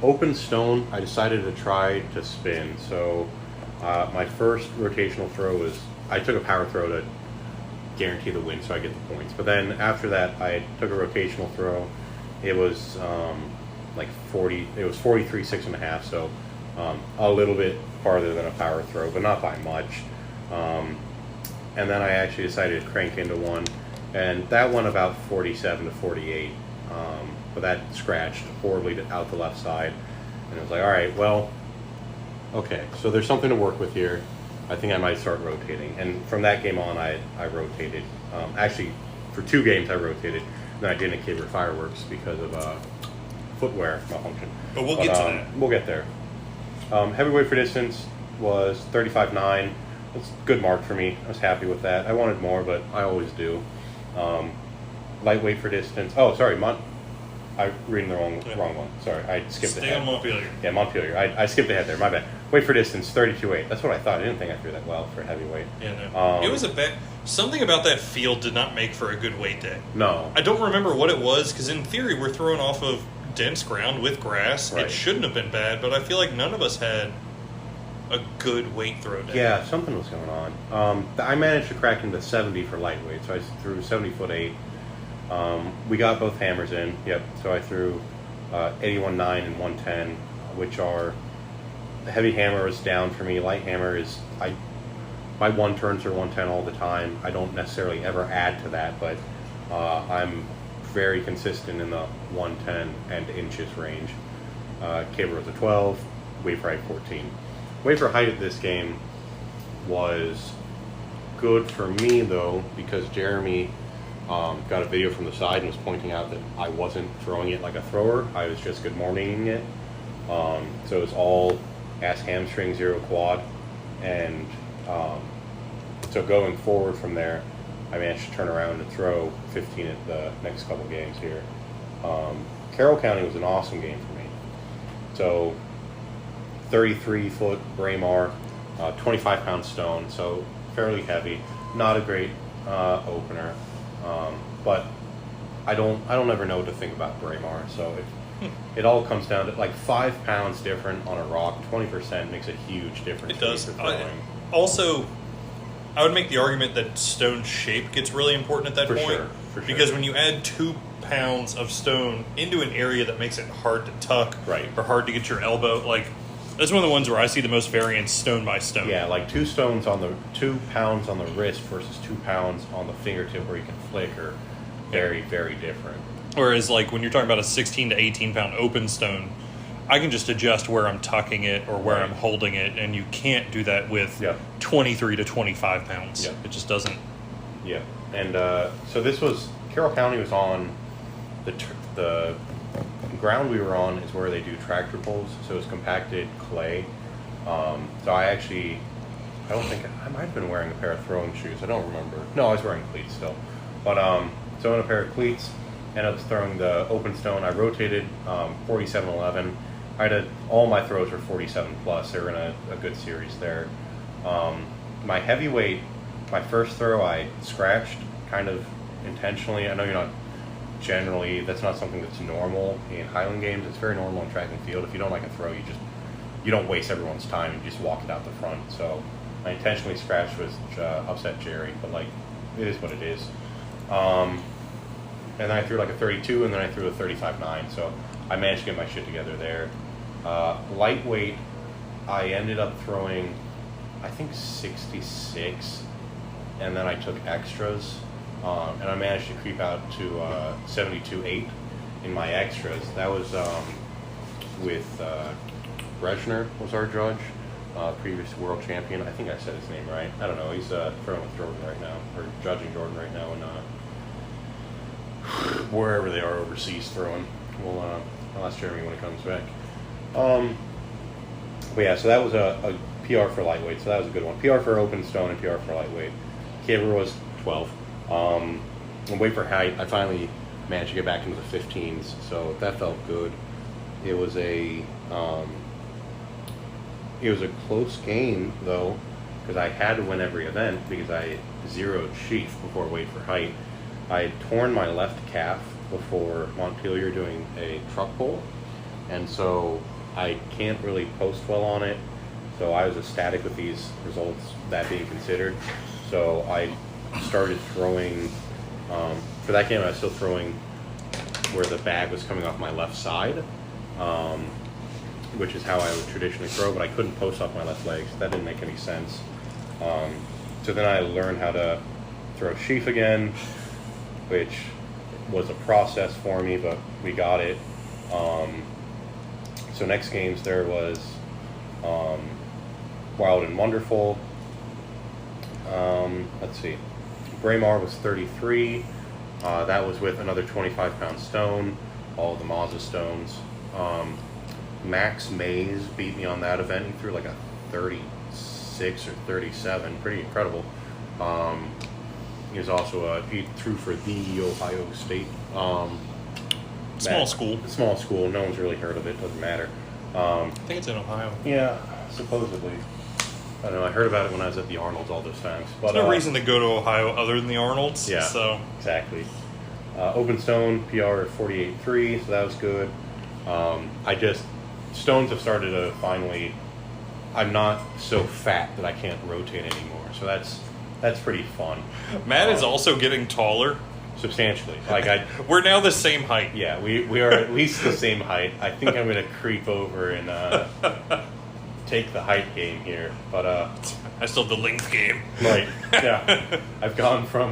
Open stone, I decided to try to spin. So my first rotational throw was, I took a power throw to guarantee the win so I get the points. But then after that, I took a rotational throw. It was 40, it was 43, 6.5, so a little bit farther than a power throw, but not by much. And then I actually decided to crank into one, and that went about 47 to 48. But that scratched horribly out the left side, and it was like, all right, well, okay, so there's something to work with here. I think I might start rotating, and from that game on, I rotated. Actually, for 2 games I rotated. Then I didn't caber fireworks because of footwear malfunction. But we'll get to that. We'll get there. Heavyweight for distance was 35.9. That's a good mark for me. I was happy with that. I wanted more, but I always do. Lightweight for distance. Oh, sorry, I'm reading the wrong one. Sorry, I skipped ahead. Stay on Montpelier. Yeah, Montpelier. I skipped ahead there. My bad. Weight for distance, 32.8. That's what I thought. I didn't think I threw that well for heavyweight. Yeah, no. It was something about that field did not make for a good weight day. No. I don't remember what it was, because in theory we're throwing off of dense ground with grass. Right. It shouldn't have been bad, but I feel like none of us had a good weight throw day. Yeah, something was going on. I managed to crack into 70 for lightweight, so I threw 70'8". We got both hammers in. Yep. So I threw 81.9 and 110, which are, the heavy hammer is down for me. Light hammer is, my one turns are 110 all the time. I don't necessarily ever add to that, but I'm very consistent in the 110 and inches range. Caber was a 12, wafer height 14. Wafer height at this game was good for me though, because Jeremy got a video from the side and was pointing out that I wasn't throwing it like a thrower. I was just good morninging it. So it was all ass hamstring, 0 quad. And so going forward from there, I managed to turn around and throw 15 at the next couple games here. Carroll County was an awesome game for me. So 33-foot Braemar, 25-pound stone, so fairly heavy. Not a great opener. But I don't ever know what to think about Braemar, so it all comes down to 5 pounds different on a rock. 20% makes a huge difference. It does. For throwing. Also, I would make the argument that stone shape gets really important at that point. For sure. Because when you add 2 pounds of stone into an area that makes it hard to tuck, Right. or hard to get your elbow. Like, that's one of the ones where I see the most variance stone by stone. Yeah, like 2 pounds on the wrist versus 2 pounds on the fingertip where you can flick are very, very different. Whereas, like, when you're talking about a 16 to 18 pound open stone, I can just adjust where I'm tucking it or where Right. I'm holding it, and you can't do that with Yeah. 23 to 25 pounds. Yeah. It just doesn't. Yeah, and so this was Carroll County was on the ground we were on is where they do tractor pulls, so it's compacted clay. So I don't think I might have been wearing a pair of throwing shoes. I don't remember. No, I was wearing cleats still. But so in a pair of cleats, ended up throwing the open stone. I rotated 47-11. All my throws were 47 plus. They were in a good series there. My heavyweight, my first throw, I scratched kind of intentionally. I know you're not generally, that's not something that's normal in Highland games. It's very normal in track and field. If you don't like a throw, you don't waste everyone's time. You just walk it out the front. So I intentionally scratched, which upset Jerry, but like it is what it is. And then I threw like a 32, and then I threw a 35-9. So I managed to get my shit together there. Lightweight, I ended up throwing, I think 66, and then I took extras, and I managed to creep out to 72-8 in my extras. That was with Brezhner was our judge, previous world champion. I think I said his name right. I don't know. He's throwing with Jordan right now, or judging Jordan right now, and wherever they are overseas throwing. I'll ask Jeremy when he comes back. But yeah, so that was a PR for lightweight, so that was a good one. PR for open stone and PR for lightweight. Caber was 12. And weight for height, I finally managed to get back into the 15s, so that felt good. It was a close game though, because I had to win every event because I zeroed sheath before weight for height. I had torn my left calf before Montpelier doing a truck pull, and so I can't really post well on it. So I was ecstatic with these results, that being considered. So I started throwing, for that game I was still throwing where the bag was coming off my left side, which is how I would traditionally throw, but I couldn't post off my left leg, so that didn't make any sense. So then I learned how to throw sheaf again, which was a process for me, but we got it. So next games there was Wild and Wonderful. Let's see. Braemar was 33. That was with another 25-pound stone, all of the Mazda stones. Max Mays beat me on that event. He threw like a 36 or 37. Pretty incredible. He was also he threw for the Ohio State. Small school. Small school. No one's really heard of it. Doesn't matter. I think it's in Ohio. Yeah, supposedly. I don't know. I heard about it when I was at the Arnold's all those times. But, There's no reason to go to Ohio other than the Arnold's. Yeah, So exactly. Open stone PR 48.3, so that was good. Stones have started to finally. I'm not so fat that I can't rotate anymore, so that's pretty fun. Matt is also getting taller. Substantially. We're now the same height. Yeah, we are at least the same height. I think I'm going to creep over and take the height game here, but I still have the length game. right, yeah. I've gone from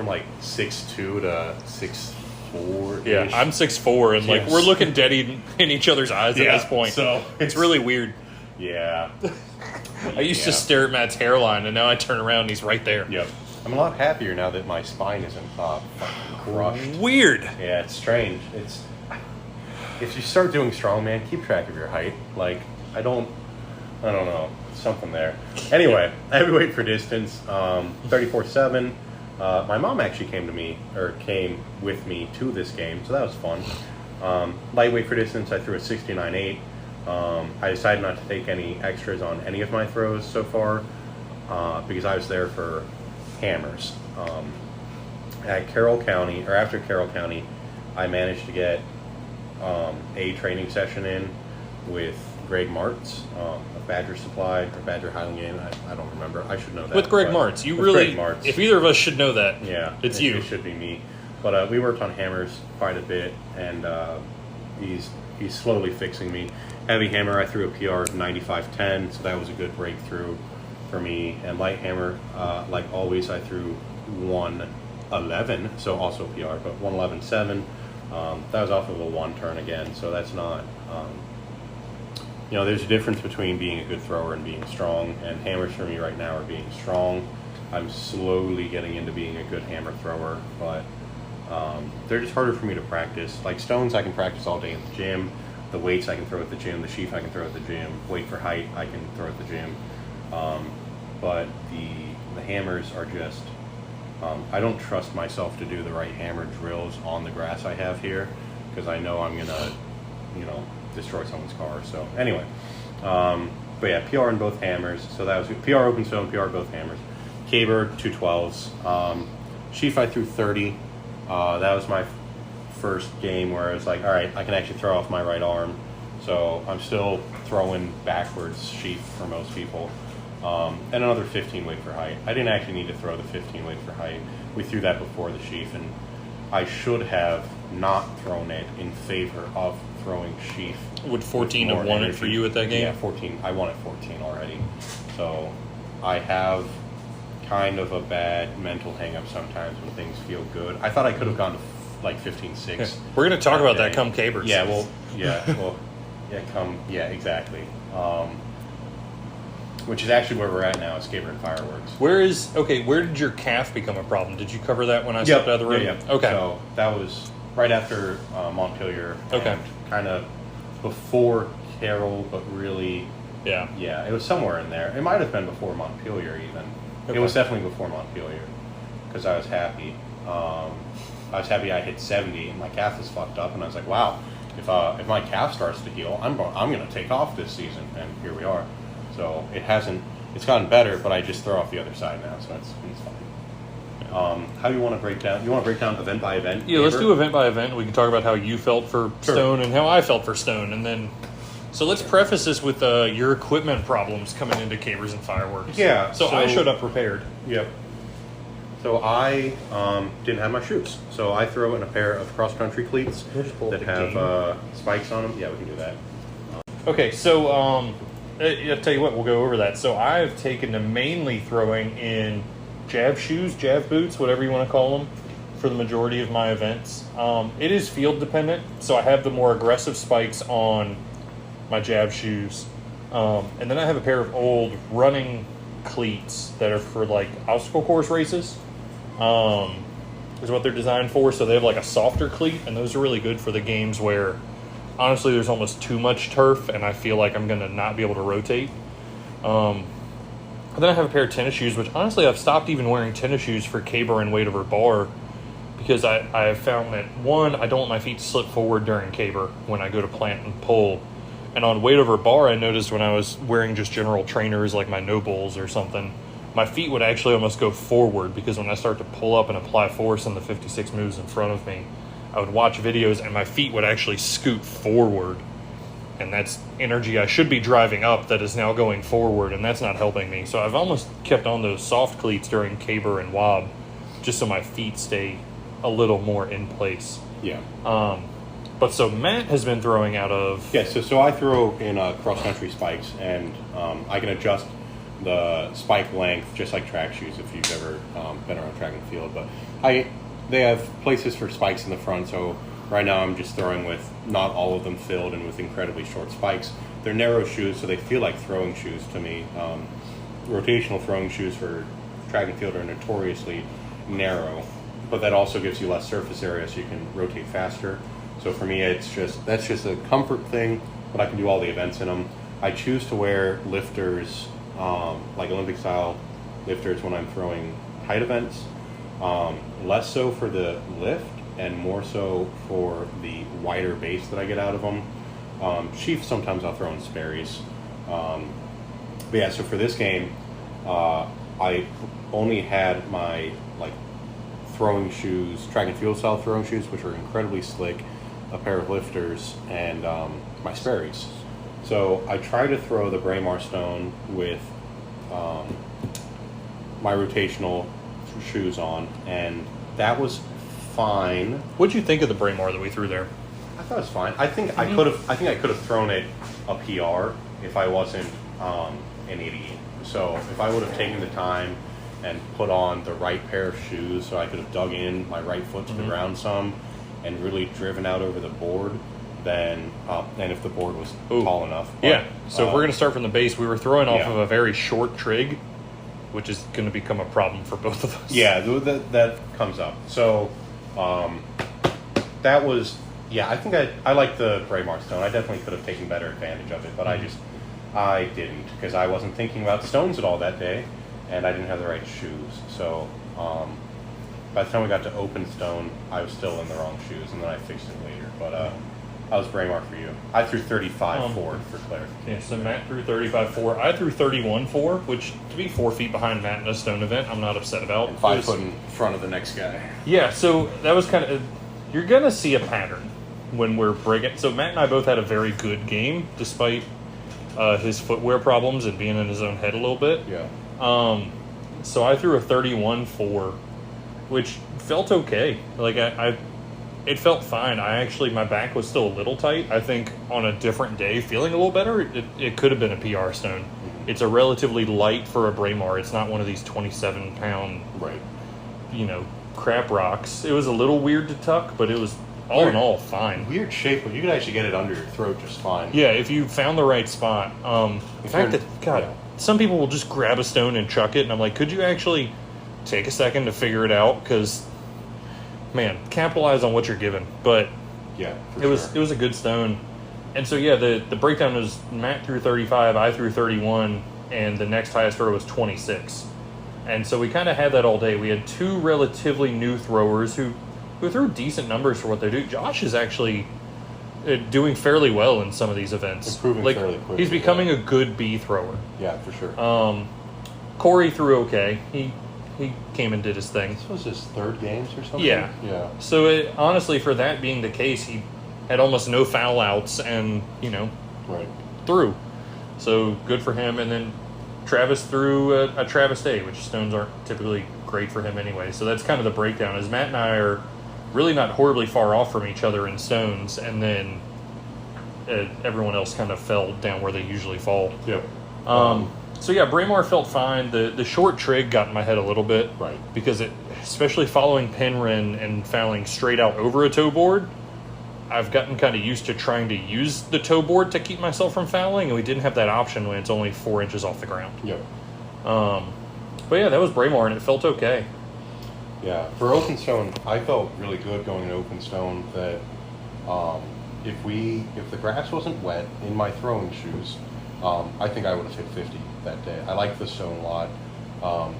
like 6'2" to 6'4". Yeah, I'm 6'4", and like Yes. we're looking dead in each other's eyes at Yeah, this point. so it's really weird. Yeah. I used to Yeah. stare at Matt's hairline, and now I turn around and he's right there. Yep. I'm a lot happier now that my spine isn't fucking crushed. Weird. Yeah, it's strange. If you start doing strongman, keep track of your height. Like, I don't know, something there. Anyway, heavyweight for distance, 34-7. My mom actually came with me to this game, so that was fun. Lightweight for distance, I threw a 69-8. I decided not to take any extras on any of my throws so far because I was there for hammers. At Carroll County, or after Carroll County, I managed to get a training session in with Greg Martz of Badger Supply or Badger Highland Game. I don't remember. I should know that. With Greg but Martz. with Greg Martz. If either of us should know that, Yeah, it's you. It should be me. But we worked on hammers quite a bit, and he's slowly fixing me. Heavy hammer, I threw a PR of 95.10, so that was a good breakthrough for me. And light hammer, like always, I threw 111, so also PR, but 111.7. That was off of a 1 turn again, so that's not. There's a difference between being a good thrower and being strong, and hammers for me right now are being strong. I'm slowly getting into being a good hammer thrower, but they're just harder for me to practice. Like stones, I can practice all day in the gym. The weights I can throw at the gym. The sheaf I can throw at the gym. Weight for height I can throw at the gym. But the hammers are just, I don't trust myself to do the right hammer drills on the grass I have here, because I know I'm gonna, destroy someone's car. So anyway, but yeah, PR in both hammers. So that was PR open stone, PR both hammers. Caber 212s. Sheaf I threw 30. That was my first game where I was like, all right, I can actually throw off my right arm. So I'm still throwing backwards sheaf for most people. And another 15 weight for height. I didn't actually need to throw the 15 weight for height. We threw that before the sheaf, and I should have not thrown it in favor of throwing sheaf. Would 14 have won it for you at that game? Yeah, 14. I won at 14 already. So I have kind of a bad mental hang-up sometimes when things feel good. I thought I could have gone to like 15-6. Yeah. We're going to talk about that come Cabers. Yeah, exactly. Which is actually where we're at now, is Caber and Fireworks. Where did your calf become a problem? Did you cover that when I stepped out of the room? Yeah. Okay. So that was right after Montpelier. Okay. Kind of before Carroll, but really, yeah, it was somewhere in there. It might have been before Montpelier even. Okay. It was definitely before Montpelier, because I was happy. I hit 70 and my calf is fucked up, and I was like, wow, if my calf starts to heal, I'm going to take off this season, and here we are. So it's gotten better, but I just throw off the other side now, so it's fine. How do you want to break down? You want to break down event by event? Yeah, let's do event by event. We can talk about how you felt for Sure. Stone and how I felt for Stone, and then. So let's preface this with your equipment problems coming into Cabers and Fireworks. Yeah. So I showed up prepared. Yep. So I didn't have my shoes, so I throw in a pair of cross-country cleats that have spikes on them. Yeah, we can do that. Okay, so I'll tell you what, we'll go over that. So I've taken to mainly throwing in jab shoes, jab boots, whatever you want to call them, for the majority of my events. It is field dependent, so I have the more aggressive spikes on my jab shoes. And then I have a pair of old running cleats that are for like obstacle course races. Is what they're designed for. So they have like a softer cleat, and those are really good for the games where honestly there's almost too much turf and I feel like I'm going to not be able to rotate. And then I have a pair of tennis shoes, which honestly I've stopped even wearing tennis shoes for caber and weight over bar, because I have found that, one, I don't want my feet to slip forward during caber when I go to plant and pull. And on weight over bar, I noticed when I was wearing just general trainers like my Nobles or something, my feet would actually almost go forward, because when I start to pull up and apply force on the 56 moves in front of me, I would watch videos and my feet would actually scoot forward. And that's energy I should be driving up that is now going forward, and that's not helping me. So I've almost kept on those soft cleats during caber and wob, just so my feet stay a little more in place. Yeah. But so Matt has been throwing out of... Yeah, so I throw in cross-country spikes, and I can adjust the spike length just like track shoes if you've ever been around track and field. But they have places for spikes in the front, so right now I'm just throwing with not all of them filled and with incredibly short spikes. They're narrow shoes, so they feel like throwing shoes to me. Rotational throwing shoes for track and field are notoriously narrow, but that also gives you less surface area, so you can rotate faster. So for me, that's just a comfort thing, but I can do all the events in them. I choose to wear lifters, like Olympic-style lifters, when I'm throwing height events. Less so for the lift, and more so for the wider base that I get out of them. Sheath, sometimes I'll throw in Sperry's. But yeah, so for this game, I only had my throwing shoes, track and field style throwing shoes, which are incredibly slick, a pair of lifters, and my Sperry's. So I try to throw the Braemar Stone with my rotational shoes on, and that was fine. What'd you think of the Braemar that we threw there? I thought it was fine. I think I could have. I think I could have thrown it a PR if I wasn't an idiot. So if I would have taken the time and put on the right pair of shoes, so I could have dug in my right foot to the ground some, and really driven out over the board, then and if the board was tall enough. But, Yeah. So if we're going to start from the base, we were throwing off yeah. of a very short trig, which is going to become a problem for both of us. Yeah, that comes up. So that was, I think I like the Braemar stone. I definitely could have taken better advantage of it, but I didn't, because I wasn't thinking about stones at all that day, and I didn't have the right shoes. So by the time we got to open stone, I was still in the wrong shoes, and then I fixed it later. But I was Braemar for you. I threw 35-4 for clarification. Yeah, so Matt threw 35-4. I threw 31-4, which, to be 4 feet behind Matt in a stone event, I'm not upset about. And 5 foot in front of the next guy. Yeah, so that was kind of... You're going to see a pattern when we're breaking... So Matt and I both had a very good game, despite his footwear problems and being in his own head a little bit. Yeah. So I threw a 31-4, which felt okay. Like, it felt fine. My back was still a little tight. I think on a different day, feeling a little better, it could have been a PR stone. Mm-hmm. It's a relatively light for a Braemar. It's not one of these 27-pound, Right. crap rocks. It was a little weird to tuck, but it was all in all fine. Weird shape, but you could actually get it under your throat just fine. Yeah, if you found the right spot. The fact that, God, some people will just grab a stone and chuck it, and I'm like, could you actually take a second to figure it out? Because, man, capitalize on what you're given. But yeah, it was a good stone. And so, yeah, the breakdown was Matt threw 35, I threw 31, and the next highest throw was 26. And so we kind of had that all day. We had 2 relatively new throwers who threw decent numbers for what they do. Josh is actually doing fairly well in some of these events. Improving fairly quickly. He's becoming a good B thrower. Yeah, for sure. Corey threw okay. He came and did his thing. This was his 3rd games or something? Yeah. Yeah. So honestly, for that being the case, he had almost no foul outs and, Right. threw. So good for him. And then Travis threw a Travis Day, which stones aren't typically great for him anyway. So that's kind of the breakdown. Is Matt and I are really not horribly far off from each other in stones, and then everyone else kind of fell down where they usually fall. Yep. So yeah, Braemar felt fine. The short trig got in my head a little bit, Right. Because especially following Penryn and fouling straight out over a toe board, I've gotten kind of used to trying to use the toe board to keep myself from fouling, and we didn't have that option when it's only 4 inches off the ground. Yep. But yeah, that was Braemar, and it felt okay. Yeah. For open stone, I felt really good going to open stone that if the grass wasn't wet in my throwing shoes, I think I would have hit 50 that day. I like the stone a lot,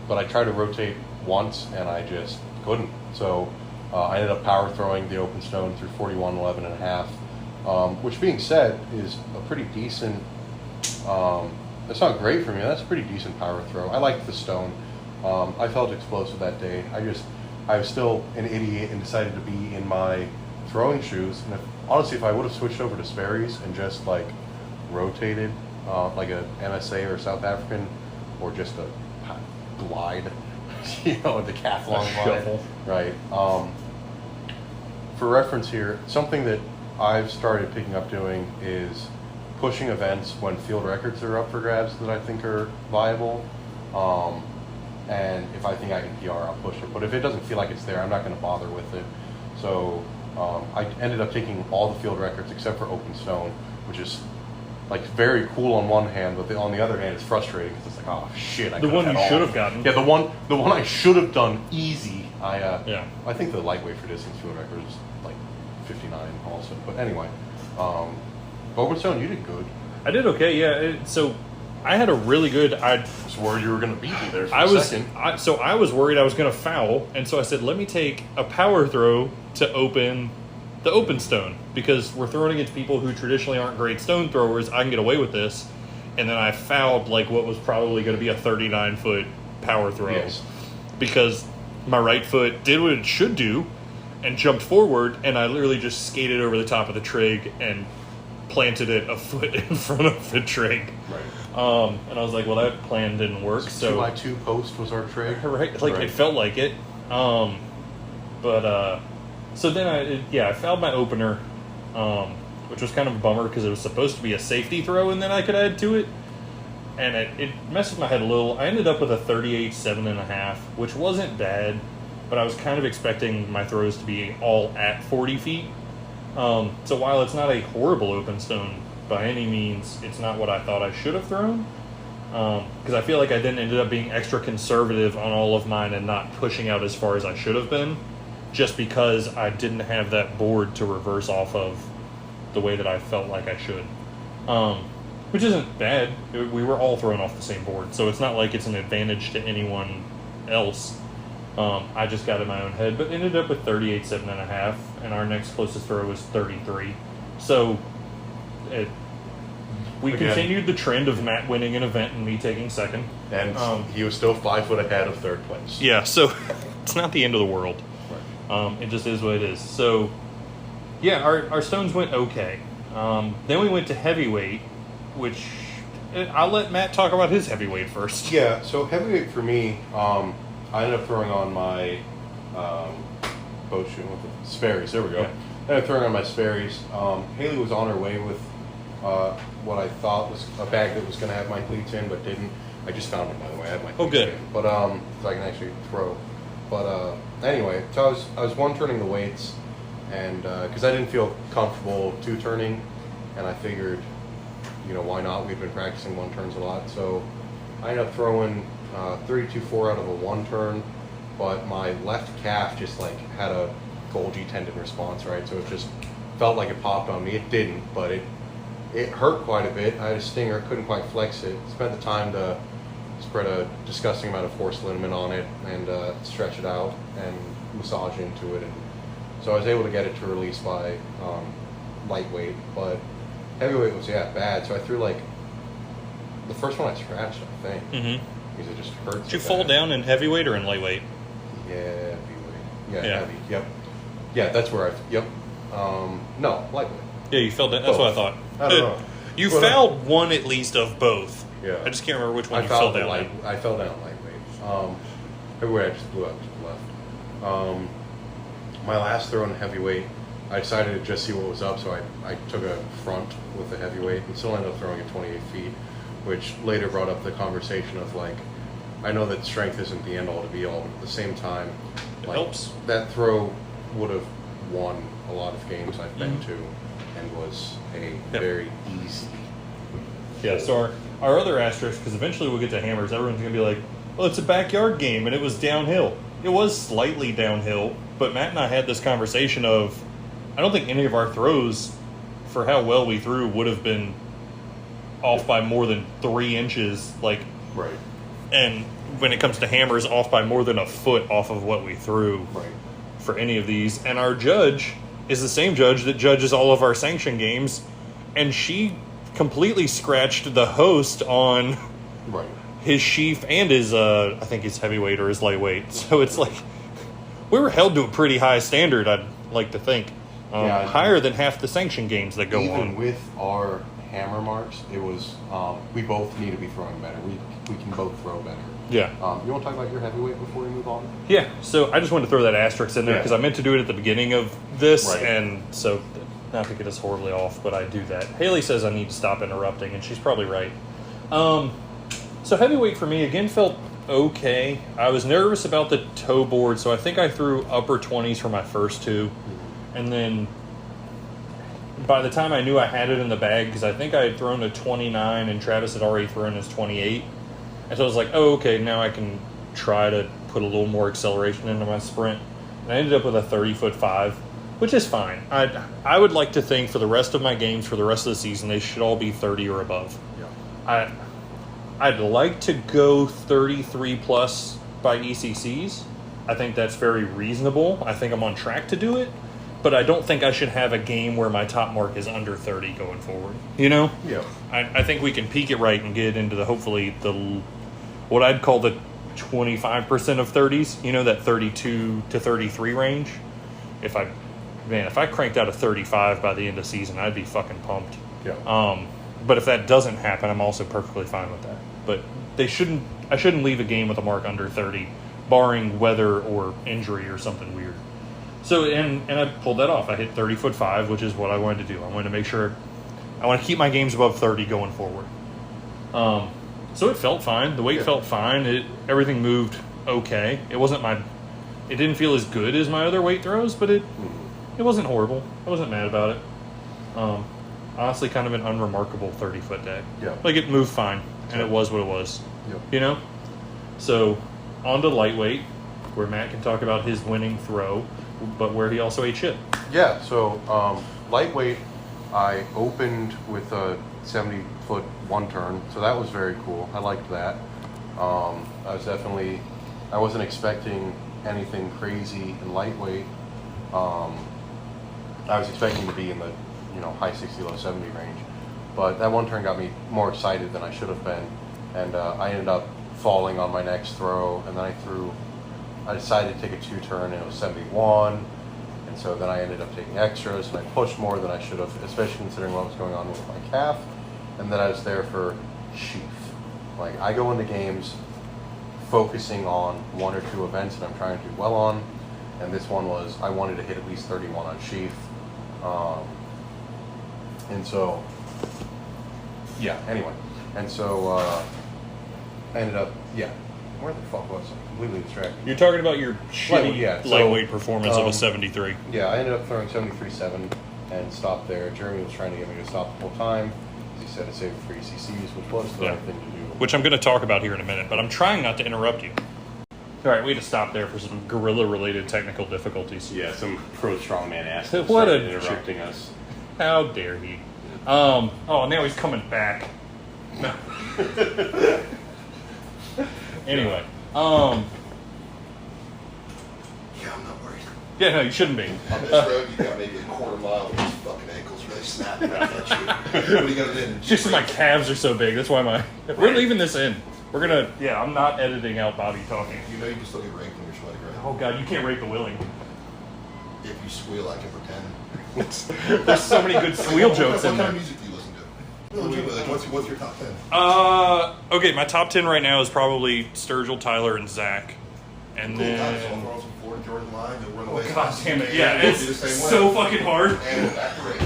but I tried to rotate once and I just couldn't. So I ended up power throwing the open stone through 41.11 and a half, which being said is a pretty decent. That's not great for me. That's a pretty decent power throw. I liked the stone. I felt explosive that day. I was still an idiot and decided to be in my throwing shoes. And honestly, if I would have switched over to Sperry's and just rotated like a MSA or South African, or just a glide, a decathlon glide, Shuffle. right? For reference here, something that I've started picking up doing is pushing events when field records are up for grabs that I think are viable. And if I think I can PR, I'll push it. But if it doesn't feel like it's there, I'm not going to bother with it. So I ended up taking all the field records except for open stone, which is very cool on one hand, but on the other hand, it's frustrating because it's oh shit! The one you should have gotten. Yeah, the one I should have done easy. Yeah. I think the lightweight for distance field record is 59 also. But anyway, open stone, you did good. I did okay. Yeah. So I had a really good. I was worried you were going to beat me there for I a was second. I was worried I was going to foul, and so I said, let me take a power throw to open the open stone, because we're throwing against people who traditionally aren't great stone throwers. I can get away with this. And then I fouled what was probably going to be a 39-foot power throw, Yes. because my right foot did what it should do and jumped forward, and I literally just skated over the top of the trig and planted it a foot in front of the trig. Right. And I was like, well, that plan didn't work. So 2x2 post was our trig. right, it felt like it. But So then I fouled my opener, which was kind of a bummer because it was supposed to be a safety throw and then I could add to it. And it messed with my head a little. I ended up with a 38 7.5, which wasn't bad, but I was kind of expecting my throws to be all at 40 feet. So while it's not a horrible open stone by any means, it's not what I thought I should have thrown. Because I feel like I then ended up being extra conservative on all of mine and not pushing out as far as I should have been, just because I didn't have that board to reverse off of the way that I felt like I should. Which isn't bad. We were all thrown off the same board, so it's not like it's an advantage to anyone else. I just got in my own head, but ended up with 38 7.5, and our next closest throw was 33. So we continued the trend of Matt winning an event and me taking second. And he was still 5 foot ahead of third place. Yeah, so it's not the end of the world. Right. It just is what it is. So, yeah, our stones went okay. Then we went to heavyweight, which I'll let Matt talk about his heavyweight first. Yeah, so heavyweight for me, I ended up throwing on my Sperry's. There we go. Yeah. I ended up throwing on my Sperry's. Haley was on her way with what I thought was a bag that was going to have my cleats in, but didn't. I just found them, by the way. I had my cleats good. in. But so I can actually throw. But anyway, so I was one turning the weights, and because I didn't feel comfortable two turning, and I figured, why not? We've been practicing one turns a lot, so I ended up throwing 32.4 out of a one turn, but my left calf just had a Golgi tendon response, right? So it just felt like it popped on me. It didn't, but it hurt quite a bit. I had a stinger, couldn't quite flex it. Spent the time to spread a disgusting amount of force liniment on it and stretch it out and massage into it. And so I was able to get it to release by lightweight, but heavyweight was bad. So I threw the first one I scratched, I think, because it just hurts. Did you fall down in heavyweight or in lightweight? Yeah, heavyweight. Yeah, heavy. Yep. Yeah, that's where Yep. No, lightweight. Yeah, you fell down. That's what I thought. I don't know. You fouled one at least of both. Yeah. I just can't remember which one I you fell down. I fell down lightweight. Heavyweight I just blew out to the left. My last throw in heavyweight, I decided to just see what was up, so I took a front with the heavyweight and still ended up throwing at 28 feet, which later brought up the conversation of I know that strength isn't the end all to be all, but at the same time, It helps. That throw would have won a lot of games I've been to, and was a very easy. Yeah, so our other asterisk, because eventually we'll get to hammers, everyone's going to be like, well, it's a backyard game, and it was downhill. It was slightly downhill, but Matt and I had this conversation of, I don't think any of our throws, for how well we threw, would have been off by more than 3 inches, Right. And when it comes to hammers, off by more than a foot off of what we threw for any of these. And our judge is the same judge that judges all of our sanction games, and she completely scratched the host on his sheaf and his, I think his heavyweight or his lightweight. So it's we were held to a pretty high standard, I'd like to think. Higher than half the sanction games that go on. Even with our hammer marks, it was, we both need to be throwing better. We can both throw better. Yeah. You want to talk about your heavyweight before we move on? Yeah, so I just wanted to throw that asterisk in there because I meant to do it at the beginning of this, and so not to get us horribly off, but I do that. Haley says I need to stop interrupting, and she's probably right. So heavyweight for me, again, felt okay. I was nervous about the toe board, so I think I threw upper 20s for my first two, and then by the time I knew I had it in the bag, because I think I had thrown a 29 and Travis had already thrown his 28, and so I was like, oh, okay, now I can try to put a little more acceleration into my sprint. And I ended up with a 30'5", which is fine. I would like to think for the rest of my games, for the rest of the season, they should all be 30 or above. Yeah. I'd like to go 33 plus by ECCs. I think that's very reasonable. I think I'm on track to do it, but I don't think I should have a game where my top mark is under 30 going forward. Yeah. I think we can peak it right and get into hopefully what I'd call the 25% of 30s, that 32 to 33 range. If I cranked out a 35 by the end of the season, I'd be fucking pumped. Yeah. But if that doesn't happen, I'm also perfectly fine with that. But I shouldn't leave a game with a mark under 30, barring weather or injury or something weird. So, and I pulled that off. I hit 30'5", which is what I wanted to do. I wanted to make sure, I want to keep my games above 30 going forward. So it felt fine. The weight felt fine. Everything moved okay. It didn't feel as good as my other weight throws, but it wasn't horrible. I wasn't mad about it. Honestly, kind of an unremarkable 30-foot day. Yeah. Like, it moved fine, and it was what it was. Yep. You know? So, on to lightweight, where Matt can talk about his winning throw, but where he also ate shit. Yeah, so lightweight, I opened with a 70-foot one turn, so that was very cool. I liked that. I wasn't expecting anything crazy in lightweight. I was expecting to be in the high 60, low 70 range, but that one turn got me more excited than I should have been, and I ended up falling on my next throw, and then I decided to take a 2-turn, and it was 71, and so then I ended up taking extras, and I pushed more than I should have, especially considering what was going on with my calf, and then I was there for sheath. Like, I go into games focusing on 1 or 2 events that I'm trying to do well on, and this one was, I wanted to hit at least 31 on sheath, and so, yeah, anyway, and so I ended up, where the fuck was I? Completely distracted. You're talking about your shitty so, lightweight performance of a 73. Yeah, I ended up throwing 73.7 and stopped there. Jeremy was trying to get me to stop the whole time. He said to save 3 CCs, which was the right thing to do. Which I'm going to talk about here in a minute, but I'm trying not to interrupt you. All right, we had to stop there for some gorilla-related technical difficulties. Yeah, some pro strongman ass What started a interrupting us. How dare he? Oh, now he's coming back. No. Anyway, Yeah, I'm not worried. yeah, no, you shouldn't be. On this road, you got maybe a quarter mile with these fucking ankles really snapping out at you. What are you gonna do? Just my calves are so big. That's why we're leaving this in. We're gonna. Yeah, I'm not editing out Bobby talking. You know you can still get raped when you're sweating, right? Oh God, you can't rape the willing. If you squeal, I can pretend. There's so many good squeal jokes in What kind there. of music do you listen to? No, legitimately, like, what's your top 10? Okay, my top 10 right now is probably Sturgill, Tyler, and Zach. And Cool, guys, so I'll then. throw some Florida Georgia lines and we're the Oh, way. God damn it. Yeah, And we'll it's do the same way. so fucking hard. And back to rape.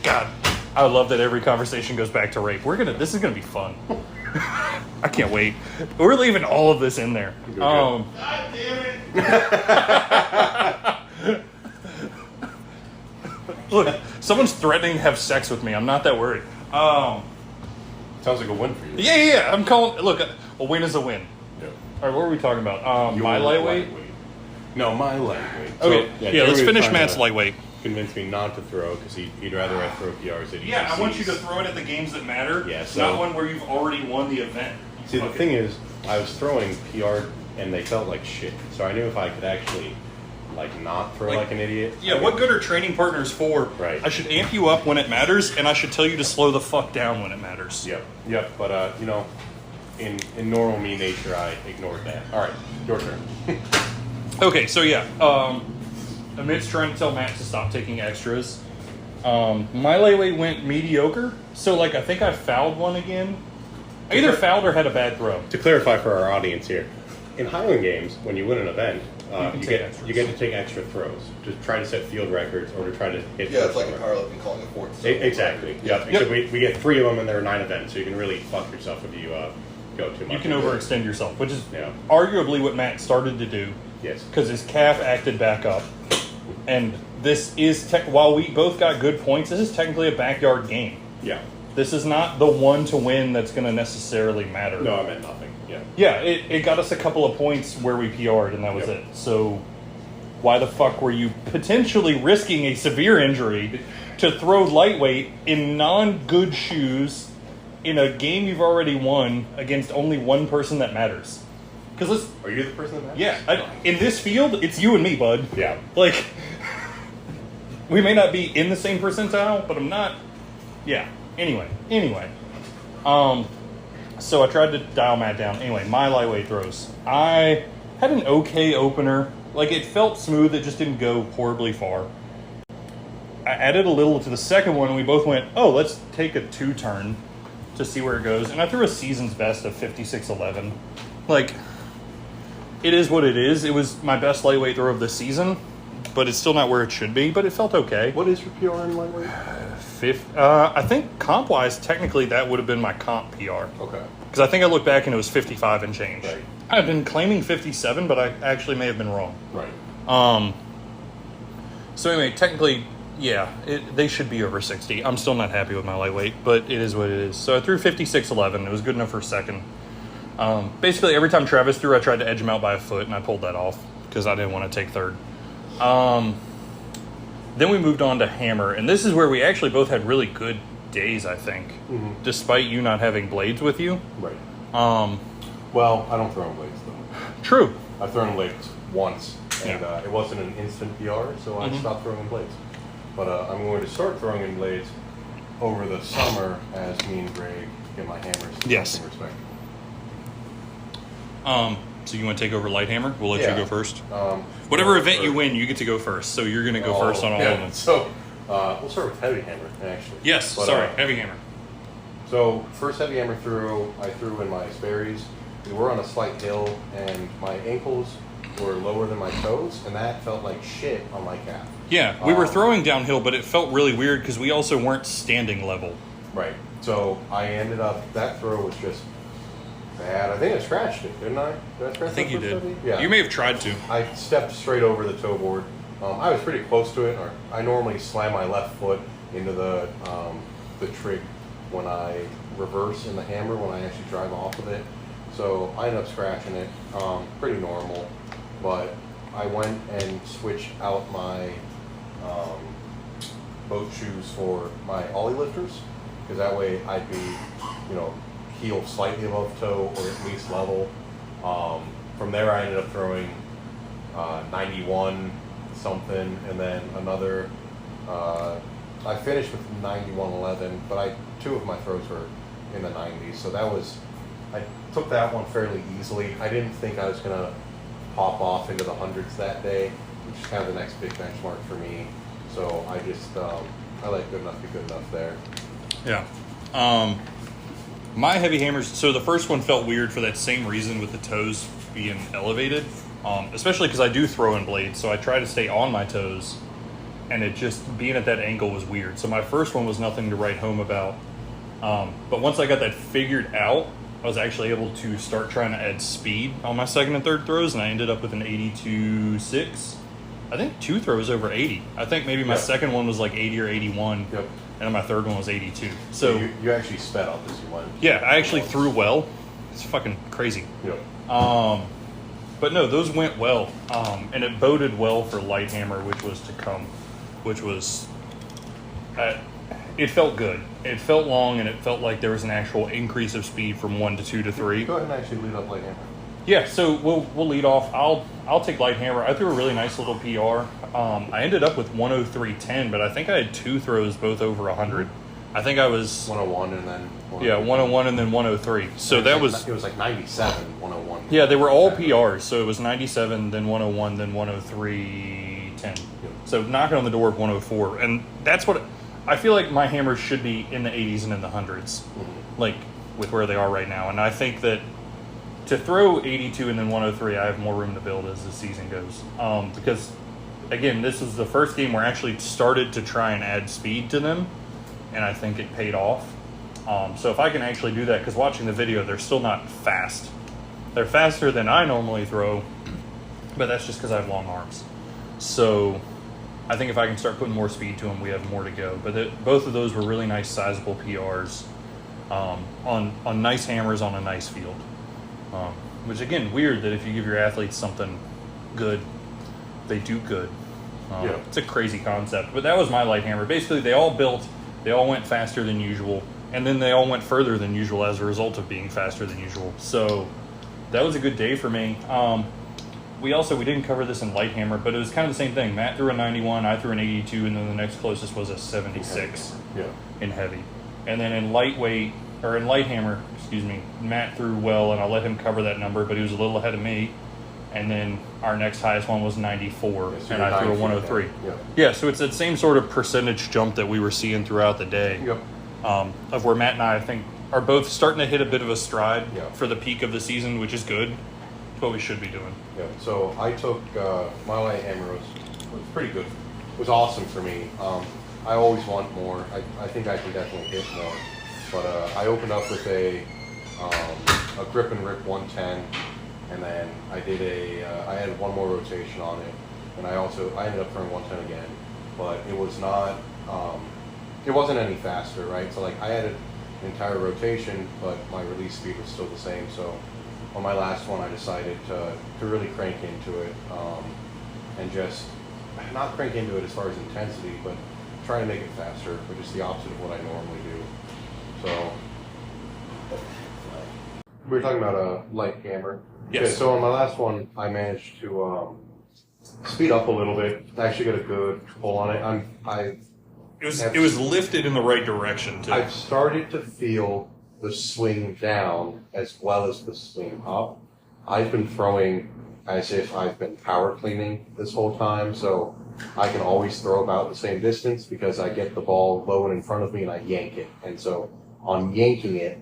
God, I would love that every conversation goes back to rape. This is gonna be fun. I can't wait. We're leaving all of this in there. God damn it! Look, someone's threatening to have sex with me. I'm not that worried. Sounds like a win for you. Yeah. I'm calling. Look, a win is a win. Yeah. All right, what were we talking about? Your My lightweight. No, my lightweight. Okay, So, yeah. Jeremy Let's was finish trying Matt's to lightweight. Convince me not to throw because he'd rather I throw PRs at Yeah, I want you to ECCs. throw it at the games that matter. Yeah, so- not one where you've already won the event. See, the Fuck it. thing is, I was throwing PR and they felt like shit. So I knew if I could actually, not throw like an idiot. Yeah, what good are training partners for? Right. I should amp you up when it matters, and I should tell you to slow the fuck down when it matters. Yep. But, in normal me nature, I ignored that. All right, your turn. Okay, so yeah, amidst trying to tell Matt to stop taking extras, my lightweight went mediocre. So, I think I fouled one again. I either fouled or had a bad throw. To clarify for our audience here, in Highland Games, when you win an event, can you take get to take extra throws to try to set field records or to try to hit. Yeah, it's first like a round. powerlifting calling a fourth. Exactly. Yeah. Yep. Except we get 3 of them and there are 9 events, so you can really fuck yourself if you go too much. You can overextend yourself, which is Yeah. arguably what Matt started to do. Yes. Because his calf acted back up. And this is, while we both got good points, this is technically a backyard game. Yeah. This is not the one to win that's going to necessarily matter. No, I meant nothing. Yeah. Yeah, it got us a couple of points where we PR'd, and that was Yep. it. So why the fuck were you potentially risking a severe injury to throw lightweight in non-good shoes in a game you've already won against only one person that matters? Because let's... Are you the person that matters? Yeah, in this field, it's you and me, bud. Yeah. We may not be in the same percentile, but I'm not... Yeah. Anyway. So I tried to dial Matt down. Anyway, my lightweight throws. I had an okay opener. It felt smooth. It just didn't go horribly far. I added a little to the second one, and we both went, oh, let's take a 2-turn to see where it goes. And I threw a season's best of 56.11. It is what it is. It was my best lightweight throw of the season, but it's still not where it should be, but it felt okay. What is your PR in lightweight? I think comp-wise, technically that would have been my comp PR. Okay. Because I think I looked back and it was 55 and change. Right. I've been claiming 57, but I actually may have been wrong. Right. So anyway, technically, yeah, they should be over 60. I'm still not happy with my lightweight, but it is what it is. So I threw 56.11. It was good enough for second. Basically, every time Travis threw, I tried to edge him out by a foot, and I pulled that off because I didn't want to take third. Then we moved on to hammer, and this is where we actually both had really good days, I think, despite you not having blades with you. Right. Um, Well, I don't throw in blades though. True. I've thrown in blades once, and Yeah. it wasn't an instant PR, so I stopped throwing in blades. But I'm going to start throwing in blades over the summer as me and Greg get my hammers. Yes. Something respectable. So you want to take over light hammer? We'll let Yeah. you go first. Or- Whatever event you win, you get to go first. So you're going to go first on all yeah. of them. So we'll start with heavy hammer, actually. Yes, But, sorry, heavy hammer. So first heavy hammer I threw in my Sperry's. We were on a slight hill, and my ankles were lower than my toes, and that felt like shit on my calf. Yeah, we were throwing downhill, but it felt really weird because we also weren't standing level. Right. So I ended up, that throw was just bad. I think I scratched it, didn't I? Did I scratch I think that you first did. heavy? Yeah. You may have tried to. I stepped straight over the toe board. I was pretty close to it. Or I normally slam my left foot into the trig when I reverse in the hammer, when I actually drive off of it. So I ended up scratching it. Pretty normal. But I went and switched out my boat shoes for my ollie lifters, because that way I'd be, heel slightly above toe or at least level. From there I ended up throwing 91 something, and then another, I finished with 91.11, but two of my throws were in the 90s, so I took that one fairly easily. I didn't think I was going to pop off into the hundreds that day, which is kind of the next big benchmark for me. So I just, I like good enough to be good enough there. Yeah. My heavy hammers, so the first one felt weird for that same reason with the toes being elevated, especially because I do throw in blades, so I try to stay on my toes, and it just, being at that angle was weird. So my first one was nothing to write home about. But once I got that figured out, I was actually able to start trying to add speed on my second and third throws, and I ended up with an 82.6. I think 2 throws over 80. I think maybe my second one was like 80 or 81, Yep. and my third one was 82. So you actually sped up as you went. yeah, I actually threw well. It's fucking crazy. Yep. But no, those went well, and it boded well for light hammer, which was to come, which was, it felt good. It felt long, and it felt like there was an actual increase of speed from 1 to 2 to 3. Go ahead and actually lead up light hammer. Yeah, so we'll lead off. I'll take light hammer. I threw a really nice little PR. I ended up with 103.10, but I think I had 2 throws both over 100. I think I was 101 and then 101 and then 103. So that was it was like 97, 101. yeah, they were all PRs. So it was 97, then 101, then 103.10. So knocking on the door of 104, and that's what I feel like my hammers should be, in the 80s and in the 100s, like with where they are right now. And I think that to throw 82 and then 103, I have more room to build as the season goes. Because, again, this is the first game where I actually started to try and add speed to them, and I think it paid off. So if I can actually do that, because watching the video, they're still not fast. They're faster than I normally throw, but that's just because I have long arms. So I think if I can start putting more speed to them, we have more to go. But both of those were really nice, sizable PRs on nice hammers on a nice field. Which, again, weird that if you give your athletes something good, they do good. It's a crazy concept. But that was my light hammer. Basically, they all went faster than usual, and then they all went further than usual as a result of being faster than usual. So that was a good day for me. We didn't cover this in light hammer, but it was kind of the same thing. Matt threw a 91, I threw an 82, and then the next closest was a 76 in heavy. And then in light hammer, Matt threw well, and I'll let him cover that number, but he was a little ahead of me. And then our next highest one was 94, so and I threw a 103. Yeah, so it's that same sort of percentage jump that we were seeing throughout the day, of where Matt and I think, are both starting to hit a bit of a stride for the peak of the season, which is good. It's what we should be doing. Yeah, so I took my light hammer was was pretty good. It was awesome for me. I always want more. I think I can definitely hit more. But I opened up with a grip and rip 110, and then I did I added one more rotation on it, and I ended up throwing 110 again, but it was not, it wasn't any faster, right? So like I added an entire rotation, but my release speed was still the same. So on my last one, I decided to really crank into it, and just not crank into it as far as intensity, but try to make it faster, which is the opposite of what I normally do. So we were talking about a light hammer. Yes. Okay, so on my last one, I managed to speed up a little bit. I actually got a good pull on it. It was lifted in the right direction too. I've started to feel the swing down as well as the swing up. I've been throwing as if I've been power cleaning this whole time, so I can always throw about the same distance because I get the ball low and in front of me and I yank it. And so on yanking it,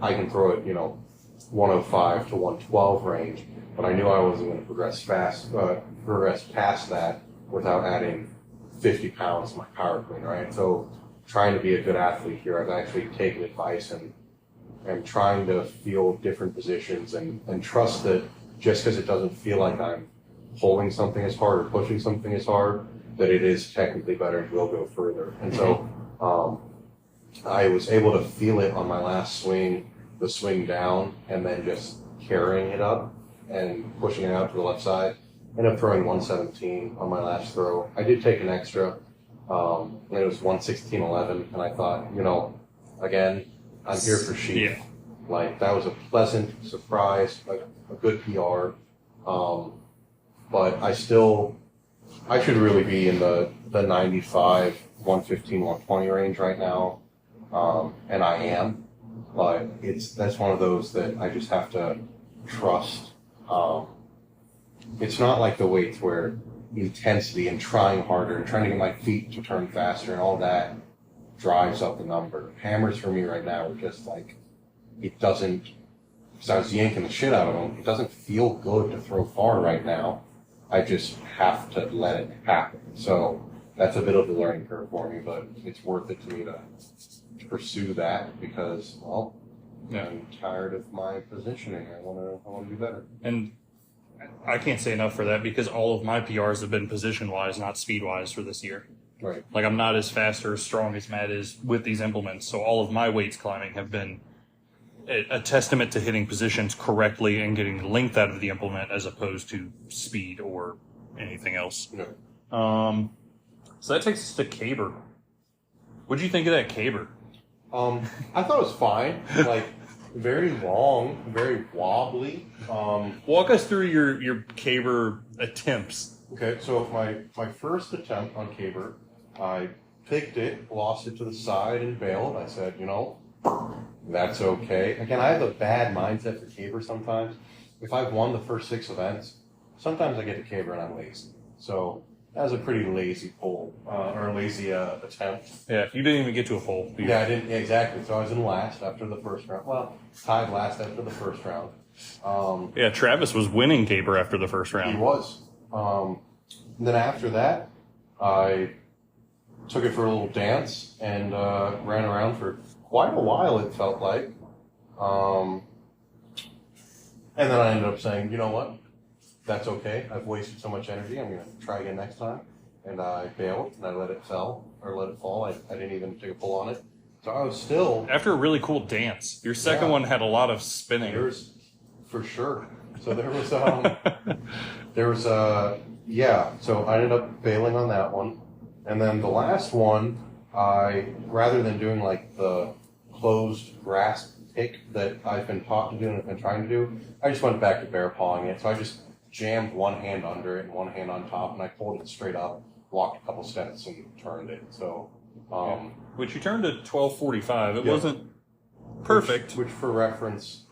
I can throw it, 105 to 112 range, but I knew I wasn't going to progress past that without adding 50 pounds to my power clean, right? So trying to be a good athlete here, I've actually taken advice and trying to feel different positions and trust that just because it doesn't feel like I'm pulling something as hard or pushing something as hard, that it is technically better and will go further. And so I was able to feel it on my last swing, the swing down, and then just carrying it up and pushing it out to the left side. Ended up throwing 117 on my last throw. I did take an extra, and it was 116.11, and I thought, again, I'm here for sheep. Yeah. Like, that was a pleasant surprise, like a good PR. But I should really be in the 95, 115, 120 range right now. And I am, but that's one of those that I just have to trust. It's not like the weights where intensity and trying harder and trying to get my feet to turn faster and all that drives up the number. Hammers for me right now are just like, it doesn't, because I was yanking the shit out of them, it doesn't feel good to throw far right now. I just have to let it happen. So that's a bit of a learning curve for me, but it's worth it to me to pursue that because, well, Yeah. I'm tired of my positioning. I want to do better. And I can't say enough for that because all of my PRs have been position-wise, not speed-wise for this year. Right. Like, I'm not as fast or as strong as Matt is with these implements, so all of my weights climbing have been a testament to hitting positions correctly and getting the length out of the implement as opposed to speed or anything else. No. So that takes us to caber. What'd you think of that caber? I thought it was fine. Like, very long, very wobbly. Walk us through your caber attempts. Okay, so my first attempt on caber, I picked it, lost it to the side, and bailed. I said, that's okay. Again, I have a bad mindset for caber sometimes. If I've won the first 6 events, sometimes I get to caber and I'm lazy. So that was a pretty lazy pull, or a lazy attempt. Yeah, you didn't even get to a full. Yeah, I didn't, exactly. So I was in last after the first round. Well, tied last after the first round. Yeah, Travis was winning caber after the first He round. was. And then after that, I took it for a little dance and ran around for quite a while, it felt like. And then I ended up saying, you know what? That's okay. I've wasted so much energy. I'm going to try again next time. And I bailed and I let it fall. I didn't even take a pull on it. So I was still... After a really cool dance. Your second one had a lot of spinning. There's, for sure. So yeah, so I ended up bailing on that one. And then the last one, rather than doing like the closed grasp pick that I've been taught to do and I've been trying to do, I just went back to bear pawing it. So I just jammed one hand under it and one hand on top, and I pulled it straight up, walked a couple steps, and turned it. So, Which you turned to 12:45. It Yeah. wasn't perfect. Which for reference,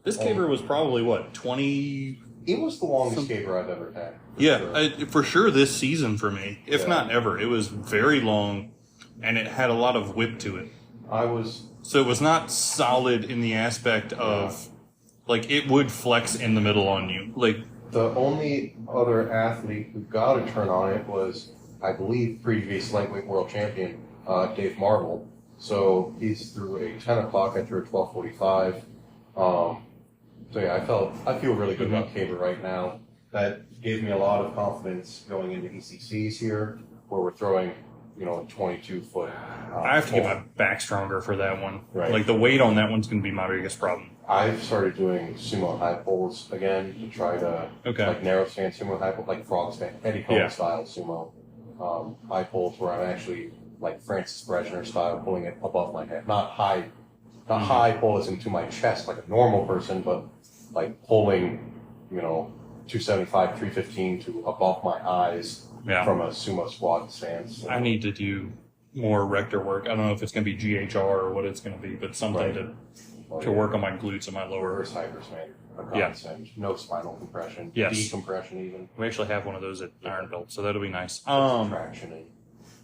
This caber was probably, 20... it was the longest caber I've ever had. For Yeah, sure. for sure this season for me, if Yeah. not ever. It was very long, and it had a lot of whip to it. So it was not solid in the aspect of, like, it would flex in the middle on you. Like, The only other athlete who got a turn on it was, I believe, previous lightweight world champion Dave Marble. So he's through a 10 o'clock. I threw a 12:45. So yeah, I feel really good about Caber right now. That gave me a lot of confidence going into ECCs here, where we're throwing, a 22-foot. I have to get my back stronger for that one. Right. Like the weight on that one's going to be my biggest problem. I've started doing sumo high pulls again to try to like narrow stand sumo high pull, like frog stand, Eddie Coleman style sumo high pulls, where I'm actually like Francis Brezhner style, pulling it above my head, not high pull as into my chest like a normal person, but like pulling, 275, 315 to above my eyes from a sumo squat stance. I need to do more rector work. I don't know if it's going to be GHR or what it's going to be, but something to work on my glutes and my lower. Reverse hypersman, and no spinal compression, decompression even. We actually have one of those at Iron Belt, so that'll be nice. Traction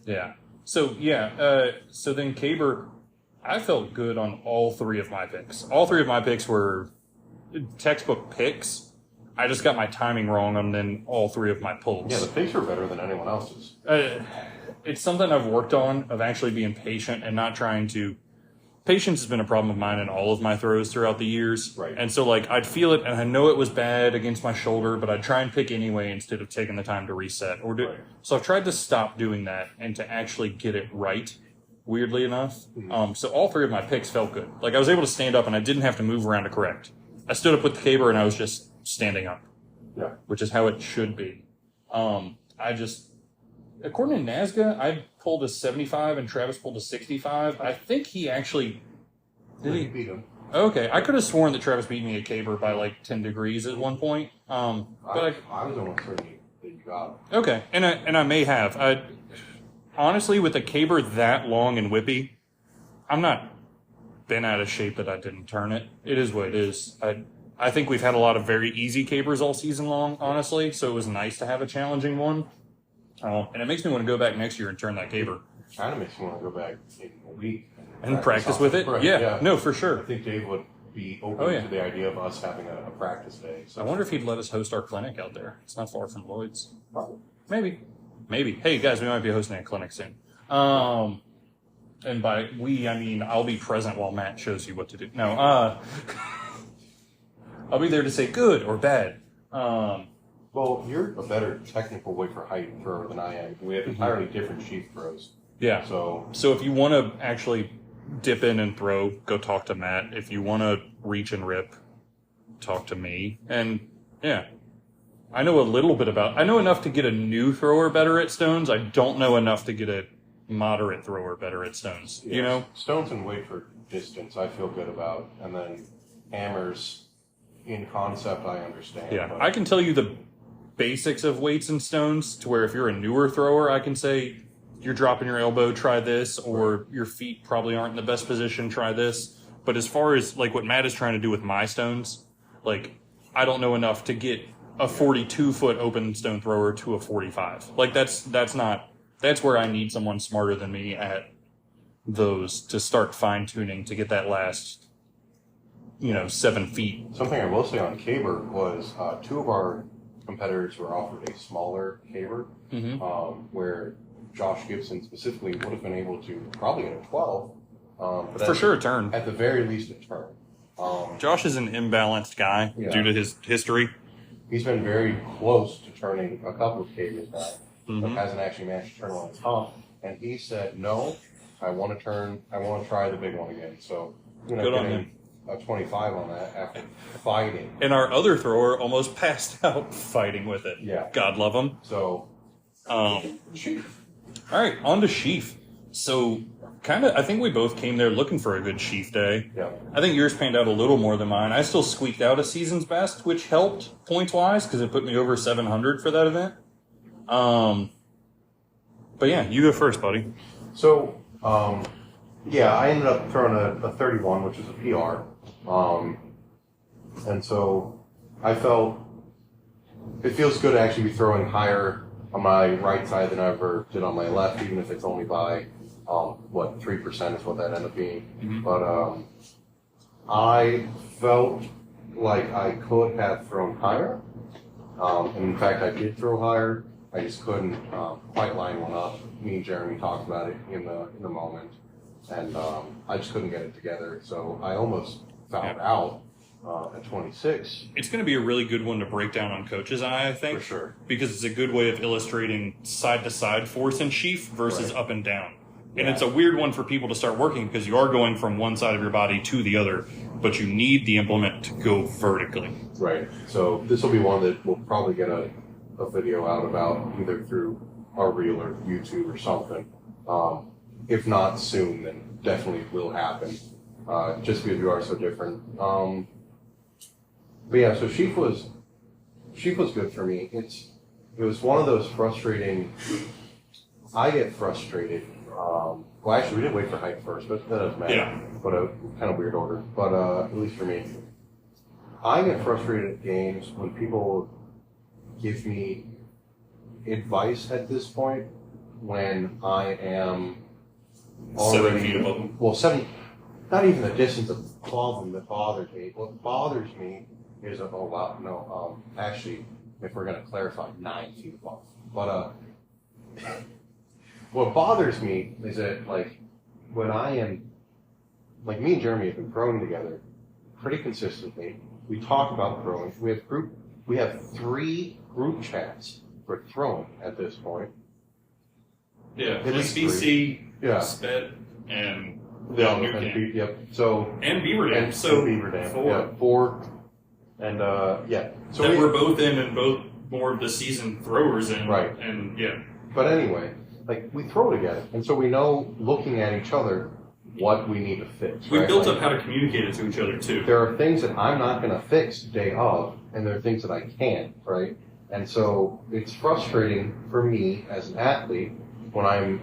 and So then Caber, I felt good on all three of my picks. All three of my picks were textbook picks. I just got my timing wrong on then all three of my pulls. Yeah, the picks were better than anyone else's. It's something I've worked on, of actually being patient and not trying to. Patience has been a problem of mine in all of my throws throughout the years. Right. And so, like, I'd feel it, and I know it was bad against my shoulder, but I'd try and pick anyway instead of taking the time to reset. So I've tried to stop doing that and to actually get it right, weirdly enough. So all three of my picks felt good. Like, I was able to stand up, and I didn't have to move around to correct. I stood up with the Caber, and I was just standing up. Yeah. Which is how it should be. According to Nazca, I pulled a 75 and Travis pulled a 65. I think he actually... Did he beat him? Okay, I could have sworn that Travis beat me at Caber by like 10 degrees at one point. But I was almost certain that you got him. Okay, and I may have. Honestly, with a Caber that long and whippy, I'm not been out of shape that I didn't turn it. It is what it is. I think we've had a lot of very easy Cabers all season long, honestly, so it was nice to have a challenging one. And it makes me want to go back next year and turn that Caber. Kind of makes me want to go back in a week and practice with it. Right, yeah, no, for sure. I think Dave would be open to the idea of us having a practice day. So. I wonder if he'd let us host our clinic out there. It's not far from Lloyd's. Probably. Maybe. Hey guys, we might be hosting a clinic soon. And by we, I mean I'll be present while Matt shows you what to do. No, I'll be there to say good or bad. Well, you're a better technical weight for height thrower than I am. We have entirely different sheath throws. Yeah. So if you want to actually dip in and throw, go talk to Matt. If you want to reach and rip, talk to me. And yeah, I know I know enough to get a new thrower better at stones. I don't know enough to get a moderate thrower better at stones. Yeah. You know? Stones and weight for distance, I feel good about. And then hammers, in concept, I understand. Yeah. But I can tell you the basics of weights and stones to where if you're a newer thrower, I can say you're dropping your elbow, try this, or your feet probably aren't in the best position, try this. But as far as like what Matt is trying to do with my stones, like I don't know enough to get a 42-foot open stone thrower to a 45. Like that's where I need someone smarter than me at those to start fine tuning to get that last 7 feet. Something I will say on Caber was two of our competitors were offered a smaller Caber, where Josh Gibson specifically would have been able to probably get a 12. But For sure a turn. At the very least a turn. Josh is an imbalanced guy due to his history. He's been very close to turning a couple of Cabers now, but hasn't actually managed to turn one top. And he said, no, I want to try the big one again. So, Good on him. A 25 on that after fighting. And our other thrower almost passed out fighting with it. Yeah. God love him. So, Sheaf. All right, on to Sheaf. So, I think we both came there looking for a good Sheaf day. Yeah. I think yours panned out a little more than mine. I still squeaked out a season's best, which helped points-wise because it put me over 700 for that event. But yeah, you go first, buddy. So, I ended up throwing a 31, which is a PR. And so I felt it feels good to actually be throwing higher on my right side than I ever did on my left, even if it's only by 3% is what that ended up being. But I felt like I could have thrown higher. And in fact, I did throw higher. I just couldn't quite line one up. Me and Jeremy talked about it in the moment, and I just couldn't get it together. So I almost fouled out at 26. It's going to be a really good one to break down on Coach's Eye, I think. For sure. Because it's a good way of illustrating side-to-side force and sheath versus Right. up and down. And Yeah. it's a weird one for people to start working because you are going from one side of your body to the other, but you need the implement to go vertically. Right. So this will be one that we'll probably get a video out about either through our reel or YouTube or something. If not soon, then definitely it will happen. Just because we are so different. But yeah, so sheath was good for me. It was one of those frustrating. I get frustrated. Well, actually, we didn't wait for height first, but that doesn't matter. Yeah. But a kind of weird order. But at least for me, I get frustrated at games when people give me advice at this point when I am 7 feet above them. Well, 7, not even the distance above them that bothers me. What bothers me is, actually, if we're going to clarify, 9 feet above. But what bothers me is that, like, when I am, like, me and Jeremy have been throwing together pretty consistently. We talk about throwing. We have 3 group chats for throwing at this point. Yeah, At least SBC, Yeah. SPED, and Yeah, New and Camp. yep. So And Beaver Dam. and So Beaver Dam. 4. Yeah, 4. And yeah. So That we're both in and both more of the seasoned throwers in. Right. And yeah. But anyway, like, we throw together, and so we know, looking at each other, what we need to fix. We right? built Like, up how to communicate it to each other too. there are things that I'm not going to fix day of, and there are things that I can, right? And so it's frustrating for me as an athlete when I'm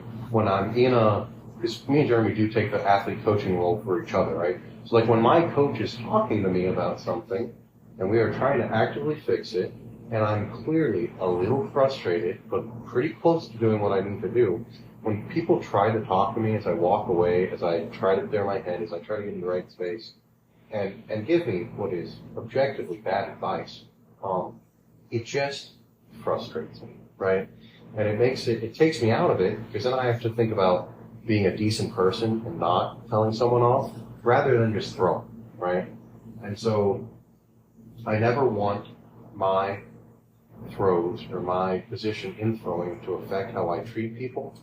in a, because me and Jeremy do take the athlete coaching role for each other, right? So like when my coach is talking to me about something, and we are trying to actively fix it, and I'm clearly a little frustrated, but pretty close to doing what I need to do. When people try to talk to me as I walk away, as I try to clear my head, as I try to get in the right space, and give me what is objectively bad advice, it just frustrates me, right? And it takes me out of it, because then I have to think about being a decent person and not telling someone off, rather than just throwing, right? And so I never want my throws or my position in throwing to affect how I treat people.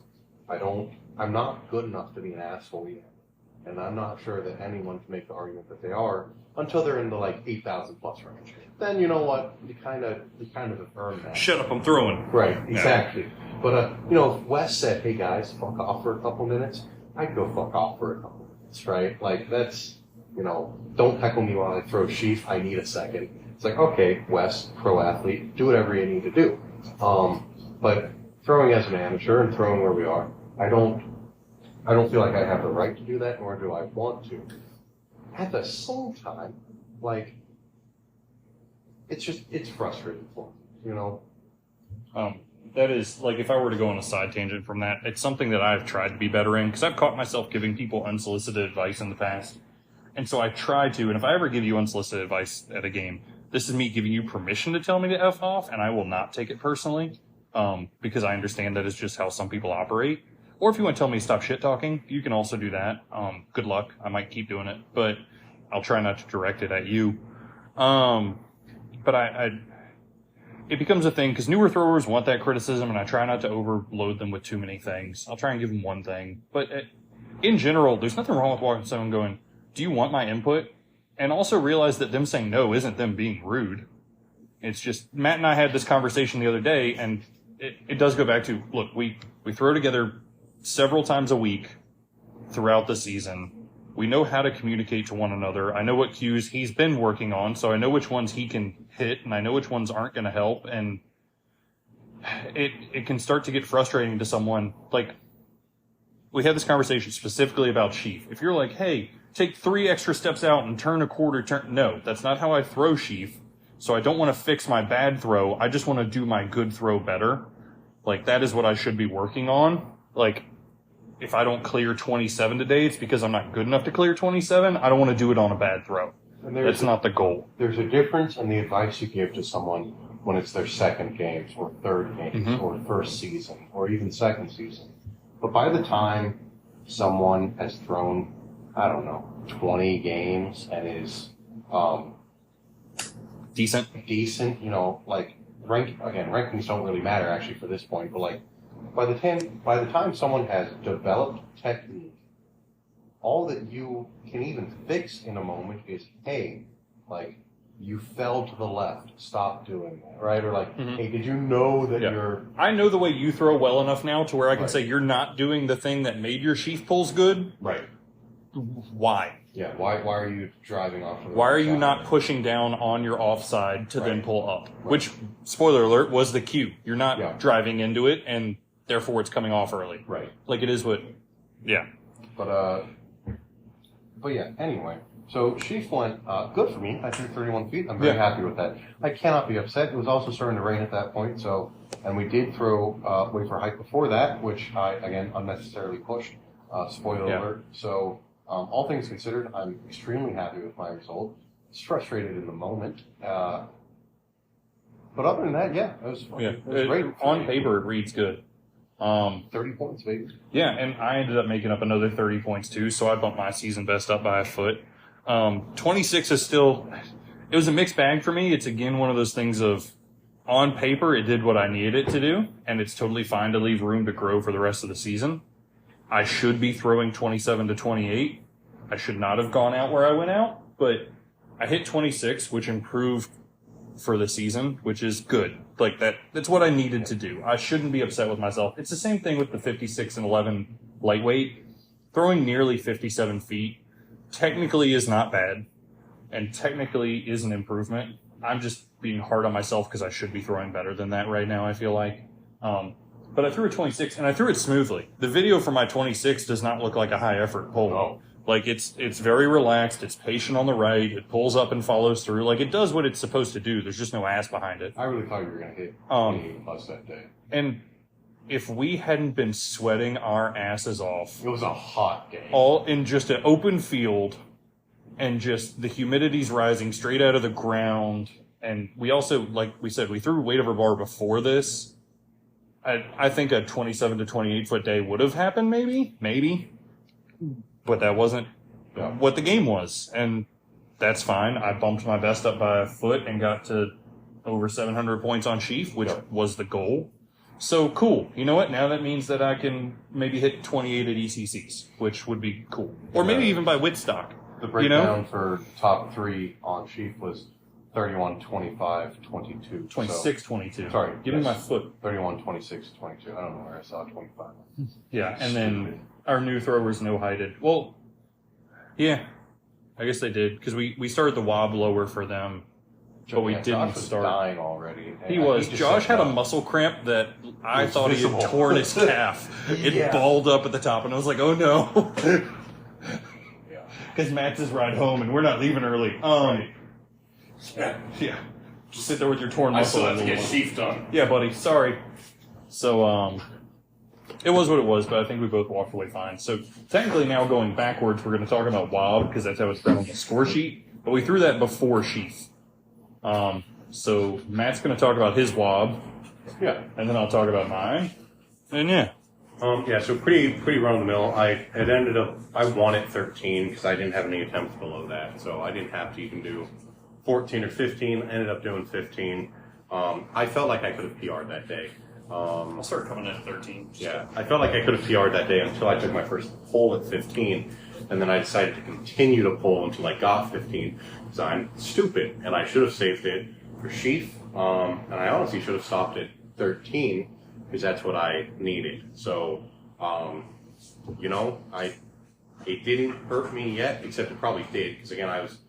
I'm not good enough to be an asshole yet. And I'm not sure that anyone can make the argument that they are until they're in the, like, 8,000 plus range. Then, you know what, you kind of have earned that. Shut up, I'm throwing. Right, exactly. But, if Wes said, hey guys, fuck off for a couple minutes, I'd go fuck off for a couple minutes, right? Like, that's, don't heckle me while I throw sheath, I need a second. It's like, okay, Wes, pro athlete, do whatever you need to do. But throwing as an amateur and throwing where we are, I don't feel like I have the right to do that, nor do I want to. At the same time, like, it's frustrating for me, That is, like, if I were to go on a side tangent from that, it's something that I've tried to be better in, because I've caught myself giving people unsolicited advice in the past. And so I try to, and if I ever give you unsolicited advice at a game, this is me giving you permission to tell me to F off, and I will not take it personally, because I understand that is just how some people operate. Or if you want to tell me to stop shit talking, you can also do that. Good luck. I might keep doing it, but I'll try not to direct it at you. But it becomes a thing because newer throwers want that criticism, and I try not to overload them with too many things. I'll try and give them one thing. But in general, there's nothing wrong with walking to someone going, do you want my input? And also realize that them saying no isn't them being rude. It's just, Matt and I had this conversation the other day, and it does go back to, look, we throw together several times a week throughout the season. We know how to communicate to one another. I know what cues he's been working on, so I know which ones he can hit, and I know which ones aren't going to help. And it can start to get frustrating to someone. Like, we had this conversation specifically about sheath. If you're like, hey, take 3 extra steps out and turn a quarter turn. No, that's not how I throw sheath. So I don't want to fix my bad throw. I just want to do my good throw better. Like, that is what I should be working on. Like, if I don't clear 27 today, it's because I'm not good enough to clear 27. I don't want to do it on a bad throw. And That's not the goal. There's a difference in the advice you give to someone when it's their second games or third games or first season or even second season. But by the time someone has thrown, I don't know, 20 games and is decent, you know, like rankings don't really matter actually for this point, but like by the time someone has developed technique, all that you can even fix in a moment is, hey, like, you fell to the left, stop doing that, right? Or like, hey, did you know that you're... I know the way you throw well enough now to where I can say you're not doing the thing that made your sheath pulls good. Right. Why? Yeah, why are you driving off to the Why are you side? not pushing down on your offside to then pull up? Which, spoiler alert, was the cue. You're not driving into it, and therefore it's coming off early. Right. Like it is what... Yeah. But yeah, anyway. So sheath went good for me. I threw 31 feet. I'm very happy with that. I cannot be upset. It was also starting to rain at that point, so... And we did throw wafer height before that, which I, again, unnecessarily pushed. Spoiler alert. So... all things considered, I'm extremely happy with my result. It's frustrated in the moment. But other than that, it was great. On paper, it reads good. 30 points, baby. Yeah, and I ended up making up another 30 points too, so I bumped my season best up by a foot. 26 is still... It was a mixed bag for me. It's, again, one of those things of, on paper, it did what I needed it to do, and it's totally fine to leave room to grow for the rest of the season. I should be throwing 27 to 28. I should not have gone out where I went out, but I hit 26, which improved for the season, which is good. Like that's what I needed to do. I shouldn't be upset with myself. It's the same thing with the 56 and 11 lightweight. Throwing nearly 57 feet technically is not bad, and technically is an improvement. I'm just being hard on myself because I should be throwing better than that right now, I feel like. But I threw a 26, and I threw it smoothly. The video for my 26 does not look like a high-effort pull. Oh. Like, it's very relaxed. It's patient on the right. It pulls up and follows through. Like, it does what it's supposed to do. There's just no ass behind it. I really thought you were going to hit 28 plus that day. And if we hadn't been sweating our asses off... It was a hot game. All in just an open field, and just the humidity's rising straight out of the ground. And we also, like we said, we threw weight over bar before this. I think a 27 to 28 foot day would have happened, maybe. But that wasn't what the game was, and that's fine. I bumped my best up by a foot and got to over 700 points on sheath, which was the goal. So cool. You know what? Now that means that I can maybe hit 28 at ECCs, which would be cool. Or maybe even by Whitstock. The breakdown for top three on sheath was 31, 25, 22. 26, 22. Sorry. Give me my foot. 31, 26, 22. I don't know where I saw 25. Yeah, and then our new throwers no-heighted. Well, yeah, I guess they did, because we started the wob lower for them, but we didn't Josh was start. Dying already. He was. Josh had a muscle cramp that I thought he had torn his calf. It balled up at the top, and I was like, oh no. Because Matt's his ride home, and we're not leaving early. Yeah. Just sit there with your torn muscle. I still have to get sheath done. Yeah, buddy. Sorry. So, it was what it was, but I think we both walked away fine. So, technically now going backwards, we're going to talk about wob, because that's how it's done on the score sheet. But we threw that before sheath. So, Matt's going to talk about his wob. Yeah. And then I'll talk about mine. And yeah. So pretty run-of-the-mill. I won at 13 because I didn't have any attempts below that. So I didn't have to even do 14 or 15. I ended up doing 15. I felt like I could have PR'd that day. I'll start coming in at 13. Yeah, I felt like I could have PR'd that day until I took my first pull at 15. And then I decided to continue to pull until I got 15. Because I'm stupid, and I should have saved it for sheath. And I honestly should have stopped at 13. Because that's what I needed. So, it didn't hurt me yet, except it probably did. Because again, I was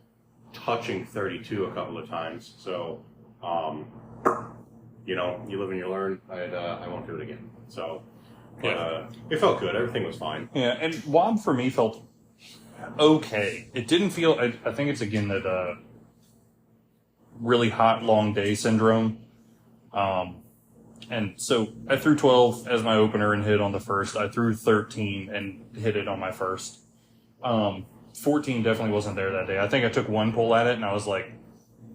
touching 32 a couple of times. So, you live and you learn. I won't do it again. So, it felt good. Everything was fine. Yeah, and wob for me felt okay. It didn't feel. I think it's again that really hot long day syndrome. And so I threw 12 as my opener and hit on the first. I threw 13 and hit it on my first. 14 definitely wasn't there that day. I think I took one pull at it and I was like,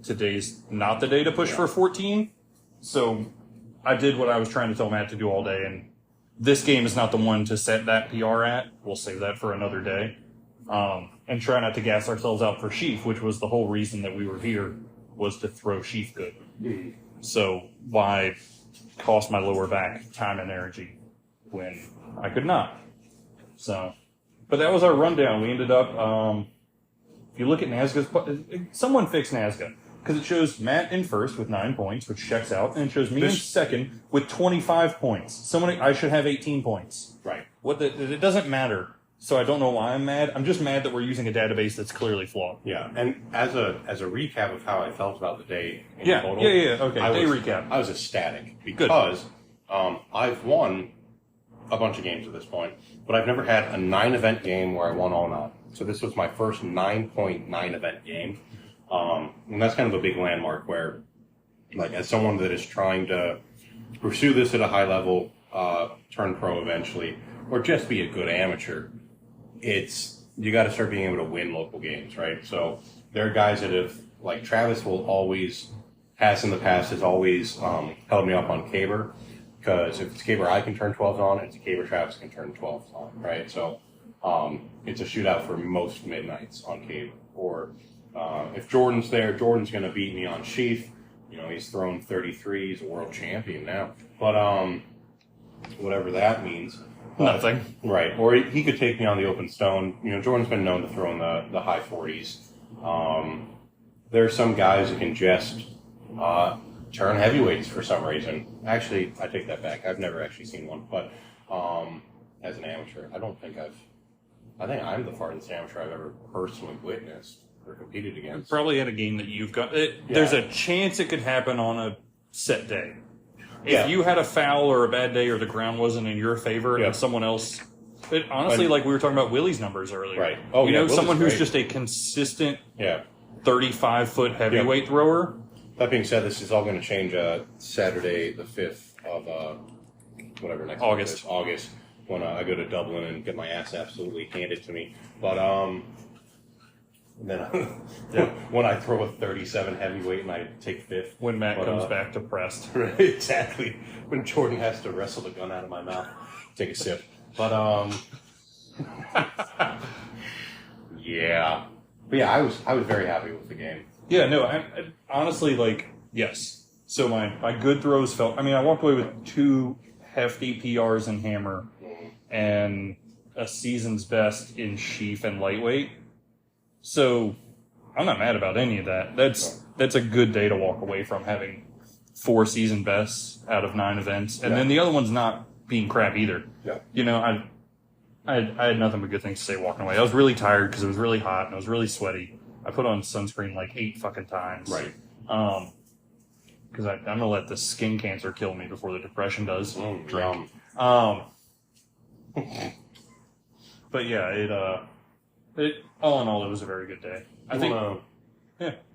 today's not the day to push for 14. So I did what I was trying to tell Matt to do all day, and this game is not the one to set that PR at. We'll save that for another day. And try not to gas ourselves out for Sheaf, which was the whole reason that we were here, was to throw Sheaf good. So why cost my lower back time and energy when I could not? So, but that was our rundown. We ended up, if you look at Nazca's, someone fix Nazca. Because it shows Matt in first with 9 points, which checks out, and it shows me in second with 25 points. I should have 18 points. Right. It doesn't matter. So I don't know why I'm mad. I'm just mad that we're using a database that's clearly flawed. Yeah, and as a recap of how I felt about the day in total, Okay, recap. I was ecstatic because I've won a bunch of games at this point, but I've never had a 9-event game where I won all 9. So this was my first 9.9 event game, and that's kind of a big landmark where, like, as someone that is trying to pursue this at a high level, turn pro eventually, or just be a good amateur, you got to start being able to win local games, right? So there are guys that have, like Travis in the past has always held me up on Caber, because if it's Caber I can turn 12s on, it's Caber Travis can turn 12s on, right? So it's a shootout for most midnights on Caber. Or if Jordan's there, Jordan's going to beat me on Sheaf. You know, he's thrown 33, he's a world champion now. But whatever that means. Nothing. Right. Or he could take me on the open stone. You know, Jordan's been known to throw in the high 40s. There are some guys who can just turn heavyweights for some reason. Actually, I take that back. I've never actually seen one. But as an amateur, I think I'm the farthest amateur I've ever personally witnessed or competed against. Probably at a game that you've got. There's a chance it could happen on a set day. If you had a foul or a bad day or the ground wasn't in your favor and someone else... honestly, like we were talking about Willie's numbers earlier. Right. Oh, Willie's someone who's great. just a consistent 35-foot heavyweight thrower. That being said, this is all going to change Saturday the 5th of whatever next August. month is. August, when I go to Dublin and get my ass absolutely handed to me. But then when I throw a 37 heavyweight and I take 5th. When Matt comes back depressed. Right, exactly. When Jordan has to wrestle the gun out of my mouth. Take a sip. But, yeah. But yeah, I was very happy with the game. Yeah, no, I honestly, like, yes. So my good throws felt... I mean, I walked away with 2 hefty PRs in hammer and a season's best in sheaf and lightweight. So I'm not mad about any of that. That's a good day to walk away from, having 4 season bests out of 9 events. And then the other one's not being crap either. Yeah. You know, I had nothing but good things to say walking away. I was really tired because it was really hot and I was really sweaty. I put on sunscreen like 8 fucking times. Right. Because I'm going to let the skin cancer kill me before the depression does. Drink. But yeah, it all in all, it was a very good day. You want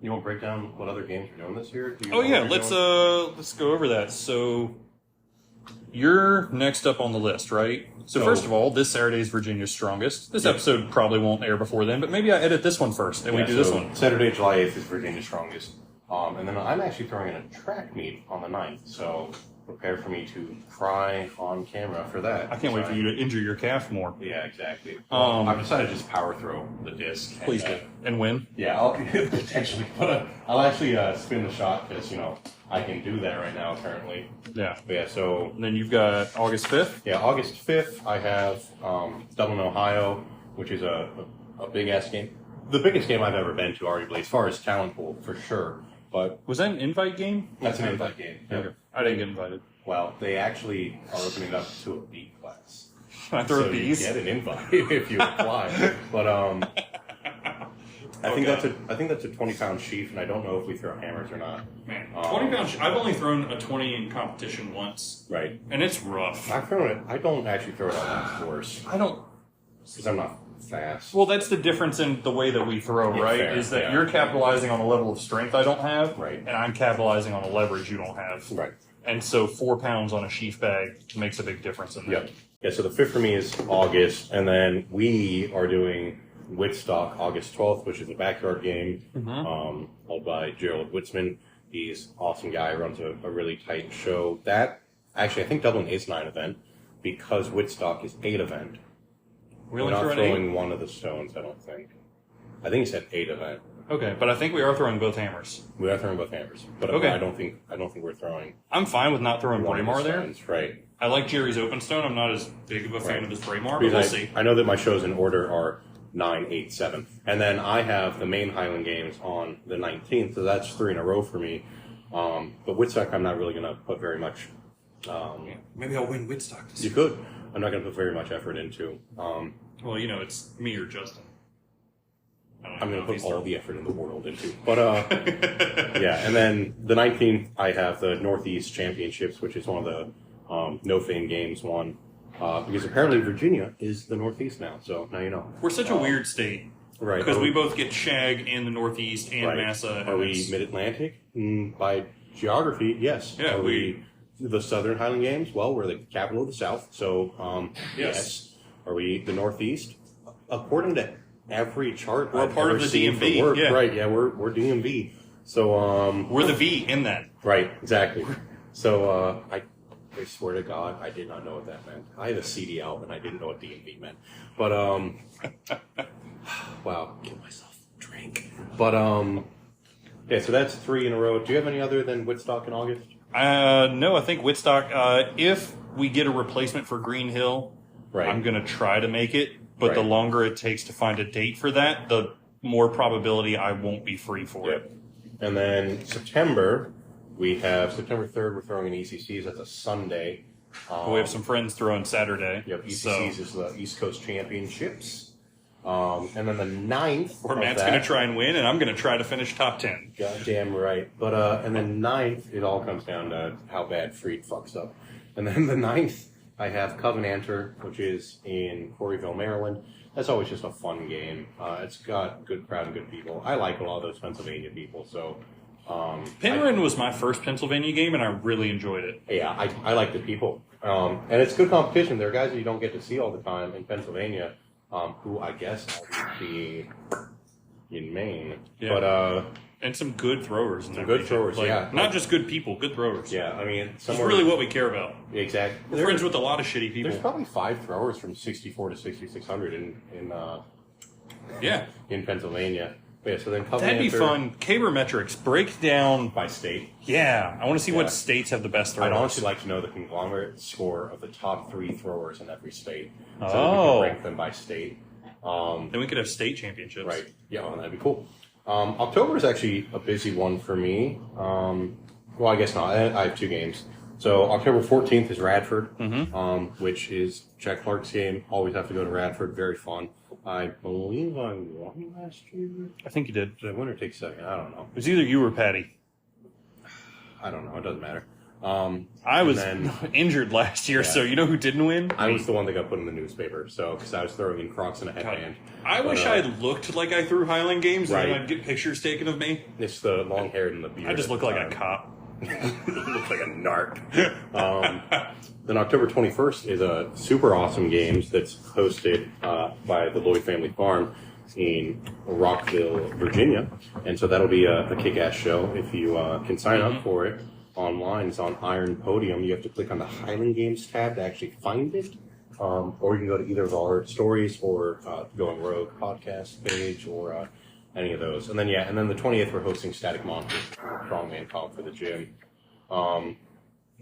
to break down what other games you're doing this year? Let's go over that. So you're next up on the list, right? So first of all, this Saturday is Virginia's Strongest. This episode probably won't air before then, but maybe I edit this one first and we do this one. Saturday, July 8th is Virginia's Strongest. And then I'm actually throwing in a track meet on the 9th, so prepare for me to cry on camera for that. I can't wait for you to injure your calf more. Yeah, exactly. I've decided to just power throw the disc. Please do. And win. Yeah, I'll potentially, but I'll actually spin the shot because, I can do that right now, apparently. Yeah. But yeah, so... And then you've got August 5th? Yeah, August 5th, I have Dublin, Ohio, which is a big-ass game. The biggest game I've ever been to, arguably, as far as talent pool, for sure. But was that an invite game? That's an invite game. Yeah. Okay. I didn't get invited. Well, they actually are opening it up to a B class. I throw so B's? You get an invite if you apply. But I think that's a 20-pound sheaf, and I don't know if we throw hammers or not. Man, 20-pound. I've only thrown a 20 in competition once. Right. And it's rough. I've thrown it. I don't actually throw it on that course. I don't. Because I'm not fast. Well, that's the difference in the way that we throw, right? Fair, is that you're capitalizing on a level of strength I don't have, right? And I'm capitalizing on a leverage you don't have, right? And so 4 pounds on a sheaf bag makes a big difference in that. Yep. Yeah. So the 5th for me is August, and then we are doing Woodstock August 12th, which is a backyard game, held by Gerald Witzman. He's an awesome guy, runs a really tight show. That, actually, I think Dublin is 9 event because Woodstock is 8 event. We We're only not throw an throwing 8? one of the stones, I don't think. I think he said 8 event. Okay, but I think we are throwing both hammers. We are throwing both hammers, but Okay. I don't think we're throwing I'm fine with not throwing one of the Braemar there. stones, right? I like Jerry's open stone. I'm not as big of a fan Right. of this Braemar, but Because we'll I, see. I know that my shows in order are 9, 8, 7. And then I have the main Highland Games on the 19th, so that's 3 in a row for me. But Woodstock, I'm not really going to put very much. Maybe I'll win Woodstock this You year. could. I'm not going to put very much effort into. Well, you know, it's me or Justin. I don't I'm know going to if put he's all the effort in the world into. But, yeah. And then the 19th, I have the Northeast Championships, which is one of the No Fame Games one. Because apparently Virginia is the Northeast now, so now you know. We're such a weird state. Right. Because we both get Shag in the Northeast and Right. Massa. Are and we it's- mid-Atlantic? By geography, yes. Yeah, Are we the Southern Highland Games? Well, we're the capital of the South, so yes. Are we the Northeast? According to every chart, We're I've part of ever the seen for DMV, work, yeah. right? Yeah, we're DMV. So We're the V in that. right, exactly. So I swear to God, I did not know what that meant. I had a CD out and I didn't know what DMV meant. But wow, give myself a drink. But yeah, so that's 3 in a row. Do you have any other than Woodstock in August? No, I think Woodstock, if we get a replacement for Green Hill, Right. I'm going to try to make it. But the Right. longer it takes to find a date for that, the more probability I won't be free for Yep. it. And then September, we have September 3rd, we're throwing an ECCs. That's a Sunday. We have some friends throwing Saturday. Yep, So, ECCs is the East Coast Championships. And then the 9th. where of Matt's that- going to try and win, and I'm going to try to finish top 10. Goddamn right. But and then 9th, it all comes down to how bad Freed fucks up. And then the 9th, I have Covenanter, which is in Coreyville, Maryland. That's always just a fun game. It's got good crowd and good people. I like a lot of those Pennsylvania people, so Penryn was my first Pennsylvania game, and I really enjoyed it. yeah, I like the people. And it's good competition. There are guys that you don't get to see all the time in Pennsylvania, who I guess I'll be in Maine. Yeah. But And some good throwers. In Some that good region. throwers, Like, yeah. Not just good people, good throwers. yeah, I mean, That's somewhere really what we care about. exactly. We're friends with a lot of shitty people. There's probably 5 throwers from 64 to 6600 Yeah. in Pennsylvania. But yeah, so then Covenanter That'd be fun. Cabermetrics, break down. by state. Yeah. I want to see Yeah. what states have the best throwers. I'd honestly like to know the conglomerate score of the top 3 throwers in every state, so that we Oh. can rank them by state. Then we could have state championships. Right. Yeah, well, that'd be cool. October is actually a busy one for me. Well, I guess not. I have 2 games. So October 14th is Radford, which is Jack Clark's game. Always have to go to Radford. Very fun. I believe I won last year. I think you did. Did I win or take second? I don't know. It was either you or Patty. I don't know. It doesn't matter. I And was then- injured last year, so you know who didn't win? I was the one that got put in the newspaper, so because I was throwing in Crocs and a headband. I wish But, I had looked like I threw Highland games, and Right. then I'd get pictures taken of me. It's the long hair and the beard. I just at look the like time. a cop. Looks like a narc. Then October 21st is a super awesome games that's hosted by the Lloyd Family Farm in Rockville, Virginia. And so that'll be a kick-ass show. If you can sign up for it online, it's on Iron Podium. You have to click on the Highland Games tab to actually find it. Or you can go to either of our stories or Going Rogue podcast page or any of those. And then, and then the 20th, we're hosting Static Monsters, Strongman Comp for the gym.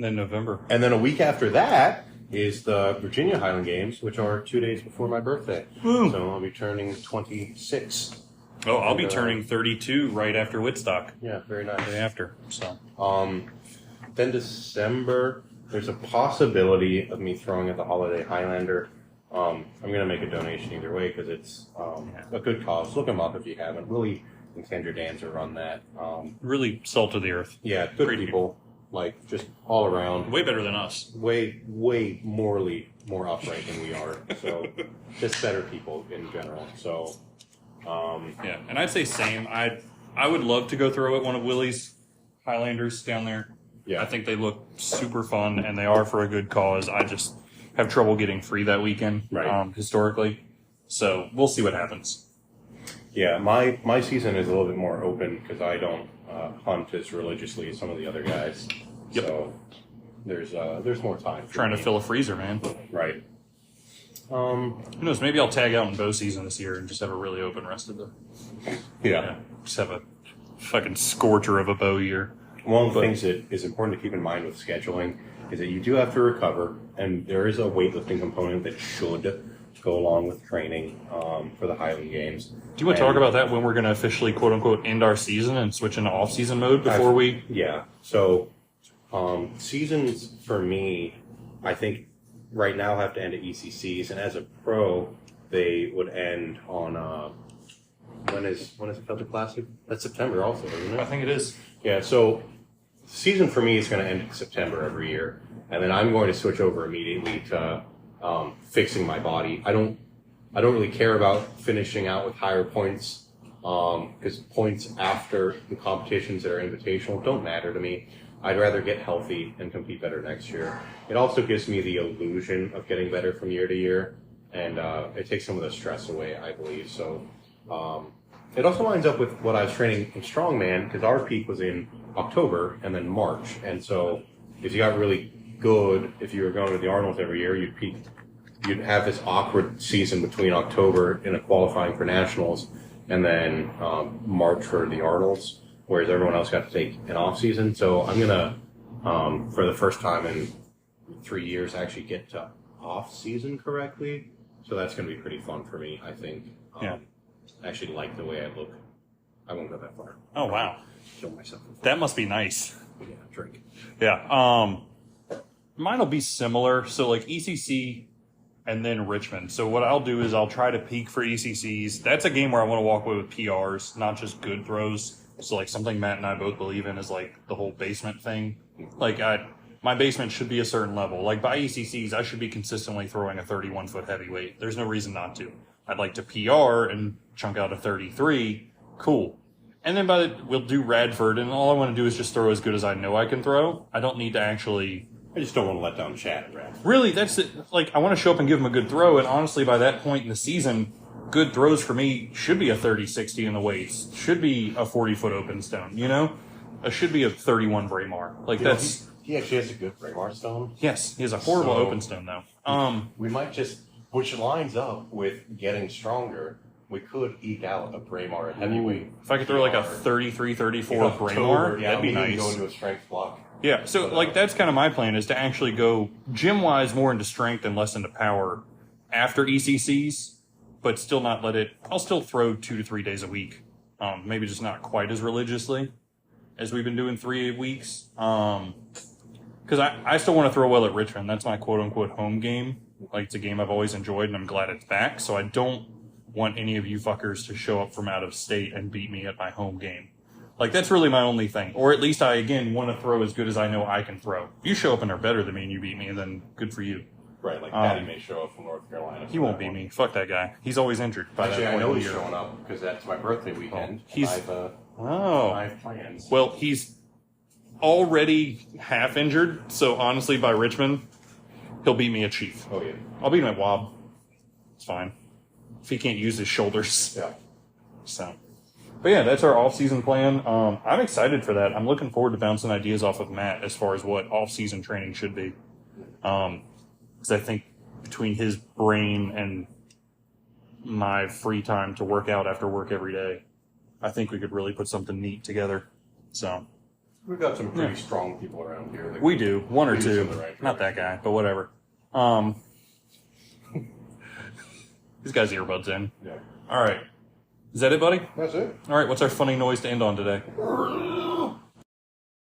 Then November. And then a week after that is the Virginia Highland Games, which are 2 days before my birthday. Woo. So I'll be turning 26. Oh, I'll be And, turning 32 right after Woodstock. Yeah, very nice. Day after. So Then December, there's a possibility of me throwing at the Holiday Highlander. I'm going to make a donation either way because it's a good cause. Look them up if you haven't. Willie and Kendra Danzer run that. really salt of the earth. Yeah, good Great people. Like, just all around. Way better than us. Way morally more upright than we are. So, just better people in general. So, Yeah, and I'd say same. I would love to go throw at one of Willie's Highlanders down there. yeah. I think they look super fun, and they are for a good cause. I just have trouble getting free that weekend, Right. historically. So we'll see what happens. Yeah, my season is a little bit more open because I don't hunt as religiously as some of the other guys. Yep. So there's more time. For Trying to me. fill a freezer, man. Right. Who knows? Maybe I'll tag out in bow season this year and just have a really open rest of the. Yeah. Just have a fucking scorcher of a bow year. One of the things that is important to keep in mind with scheduling is that you do have to recover, and there is a weightlifting component that should go along with training for the Highland Games. Do you want to talk about that when we're going to officially, quote unquote, end our season and switch into off-season mode before we? Yeah. So seasons for me, I think right now have to end at ECCs, and as a pro, they would end on when is the Filter Classic? That's September also, isn't it? I think it is. Yeah. So season for me is going to end in September every year, and then I'm going to switch over immediately to fixing my body. I don't really care about finishing out with higher points because points after the competitions that are invitational don't matter to me. I'd rather get healthy and compete better next year. It also gives me the illusion of getting better from year to year, and it takes some of the stress away, I believe. So it also lines up with what I was training in strongman because our peak was in October and then March. And so if you got really good, if you were going to the Arnold's every year, you'd have this awkward season between October in a qualifying for nationals and then March for the Arnold's, whereas everyone else got to take an off season. So I'm gonna, for the first time in 3 years, actually get to off season correctly. So that's gonna be pretty fun for me, I think. Yeah. I actually like the way I look. I won't go that far. Oh, wow. Kill myself. That must be nice. Yeah, drink. Yeah. Mine will be similar. So like ECC and then Richmond. So what I'll do is I'll try to peak for ECCs. That's a game where I want to walk away with PRs, not just good throws. So like something Matt and I both believe in is like the whole basement thing. Like my basement should be a certain level. Like by ECCs, I should be consistently throwing a 31-foot heavyweight. There's no reason not to. I'd like to PR and chunk out a 33. Cool. And then we'll do Radford, and all I want to do is just throw as good as I know I can throw. I don't need to actually... I just don't want to let down Chad and Brad. Really, that's it. Like, I want to show up and give him a good throw, and honestly, by that point in the season, good throws for me should be a 30-60 in the weights. Should be a 40-foot open stone, you know? It should be a 31 Braemar. Like, that's... He actually has a good Braemar stone. Yes, he has a horrible open stone, though. We might just, which lines up with getting stronger, we could eke out a Braemar at heavyweight. If I could throw like a 33, 34 Braemar, October, that'd be we can nice. go into a strength block. Yeah, so like that's kind of my plan is to actually go gym-wise more into strength and less into power after ECCs, but still not let it... I'll still throw 2 to 3 days a week. Maybe just not quite as religiously as we've been doing 3 weeks. Because I still want to throw well at Richmond. That's my quote-unquote home game. Like, it's a game I've always enjoyed, and I'm glad it's back. So I don't want any of you fuckers to show up from out of state and beat me at my home game. Like, that's really my only thing. Or at least I, again, want to throw as good as I know I can throw. If you show up and are better than me and you beat me, then good for you. Right, like Patty may show up from North Carolina. He won't beat me. Fuck that guy. He's always injured. By Actually, that I point know in the he's year. showing up because that's my birthday weekend. I have plans. Well, he's already half injured, so honestly, by Richmond, he'll beat me at Chief. Oh, yeah. I'll beat him at Wob. It's fine. If he can't use his shoulders. Yeah. So, but yeah, that's our off-season plan. I'm excited for that. I'm looking forward to bouncing ideas off of Matt as far as what off-season training should be. Because I think between his brain and my free time to work out after work every day, I think we could really put something neat together. So We've got some pretty strong people around here. That we do, one or lead us two. in the right Not that direction. guy, but whatever. He's got his earbuds in. Yeah. All right. Is that it, buddy? That's it. All right, what's our funny noise to end on today?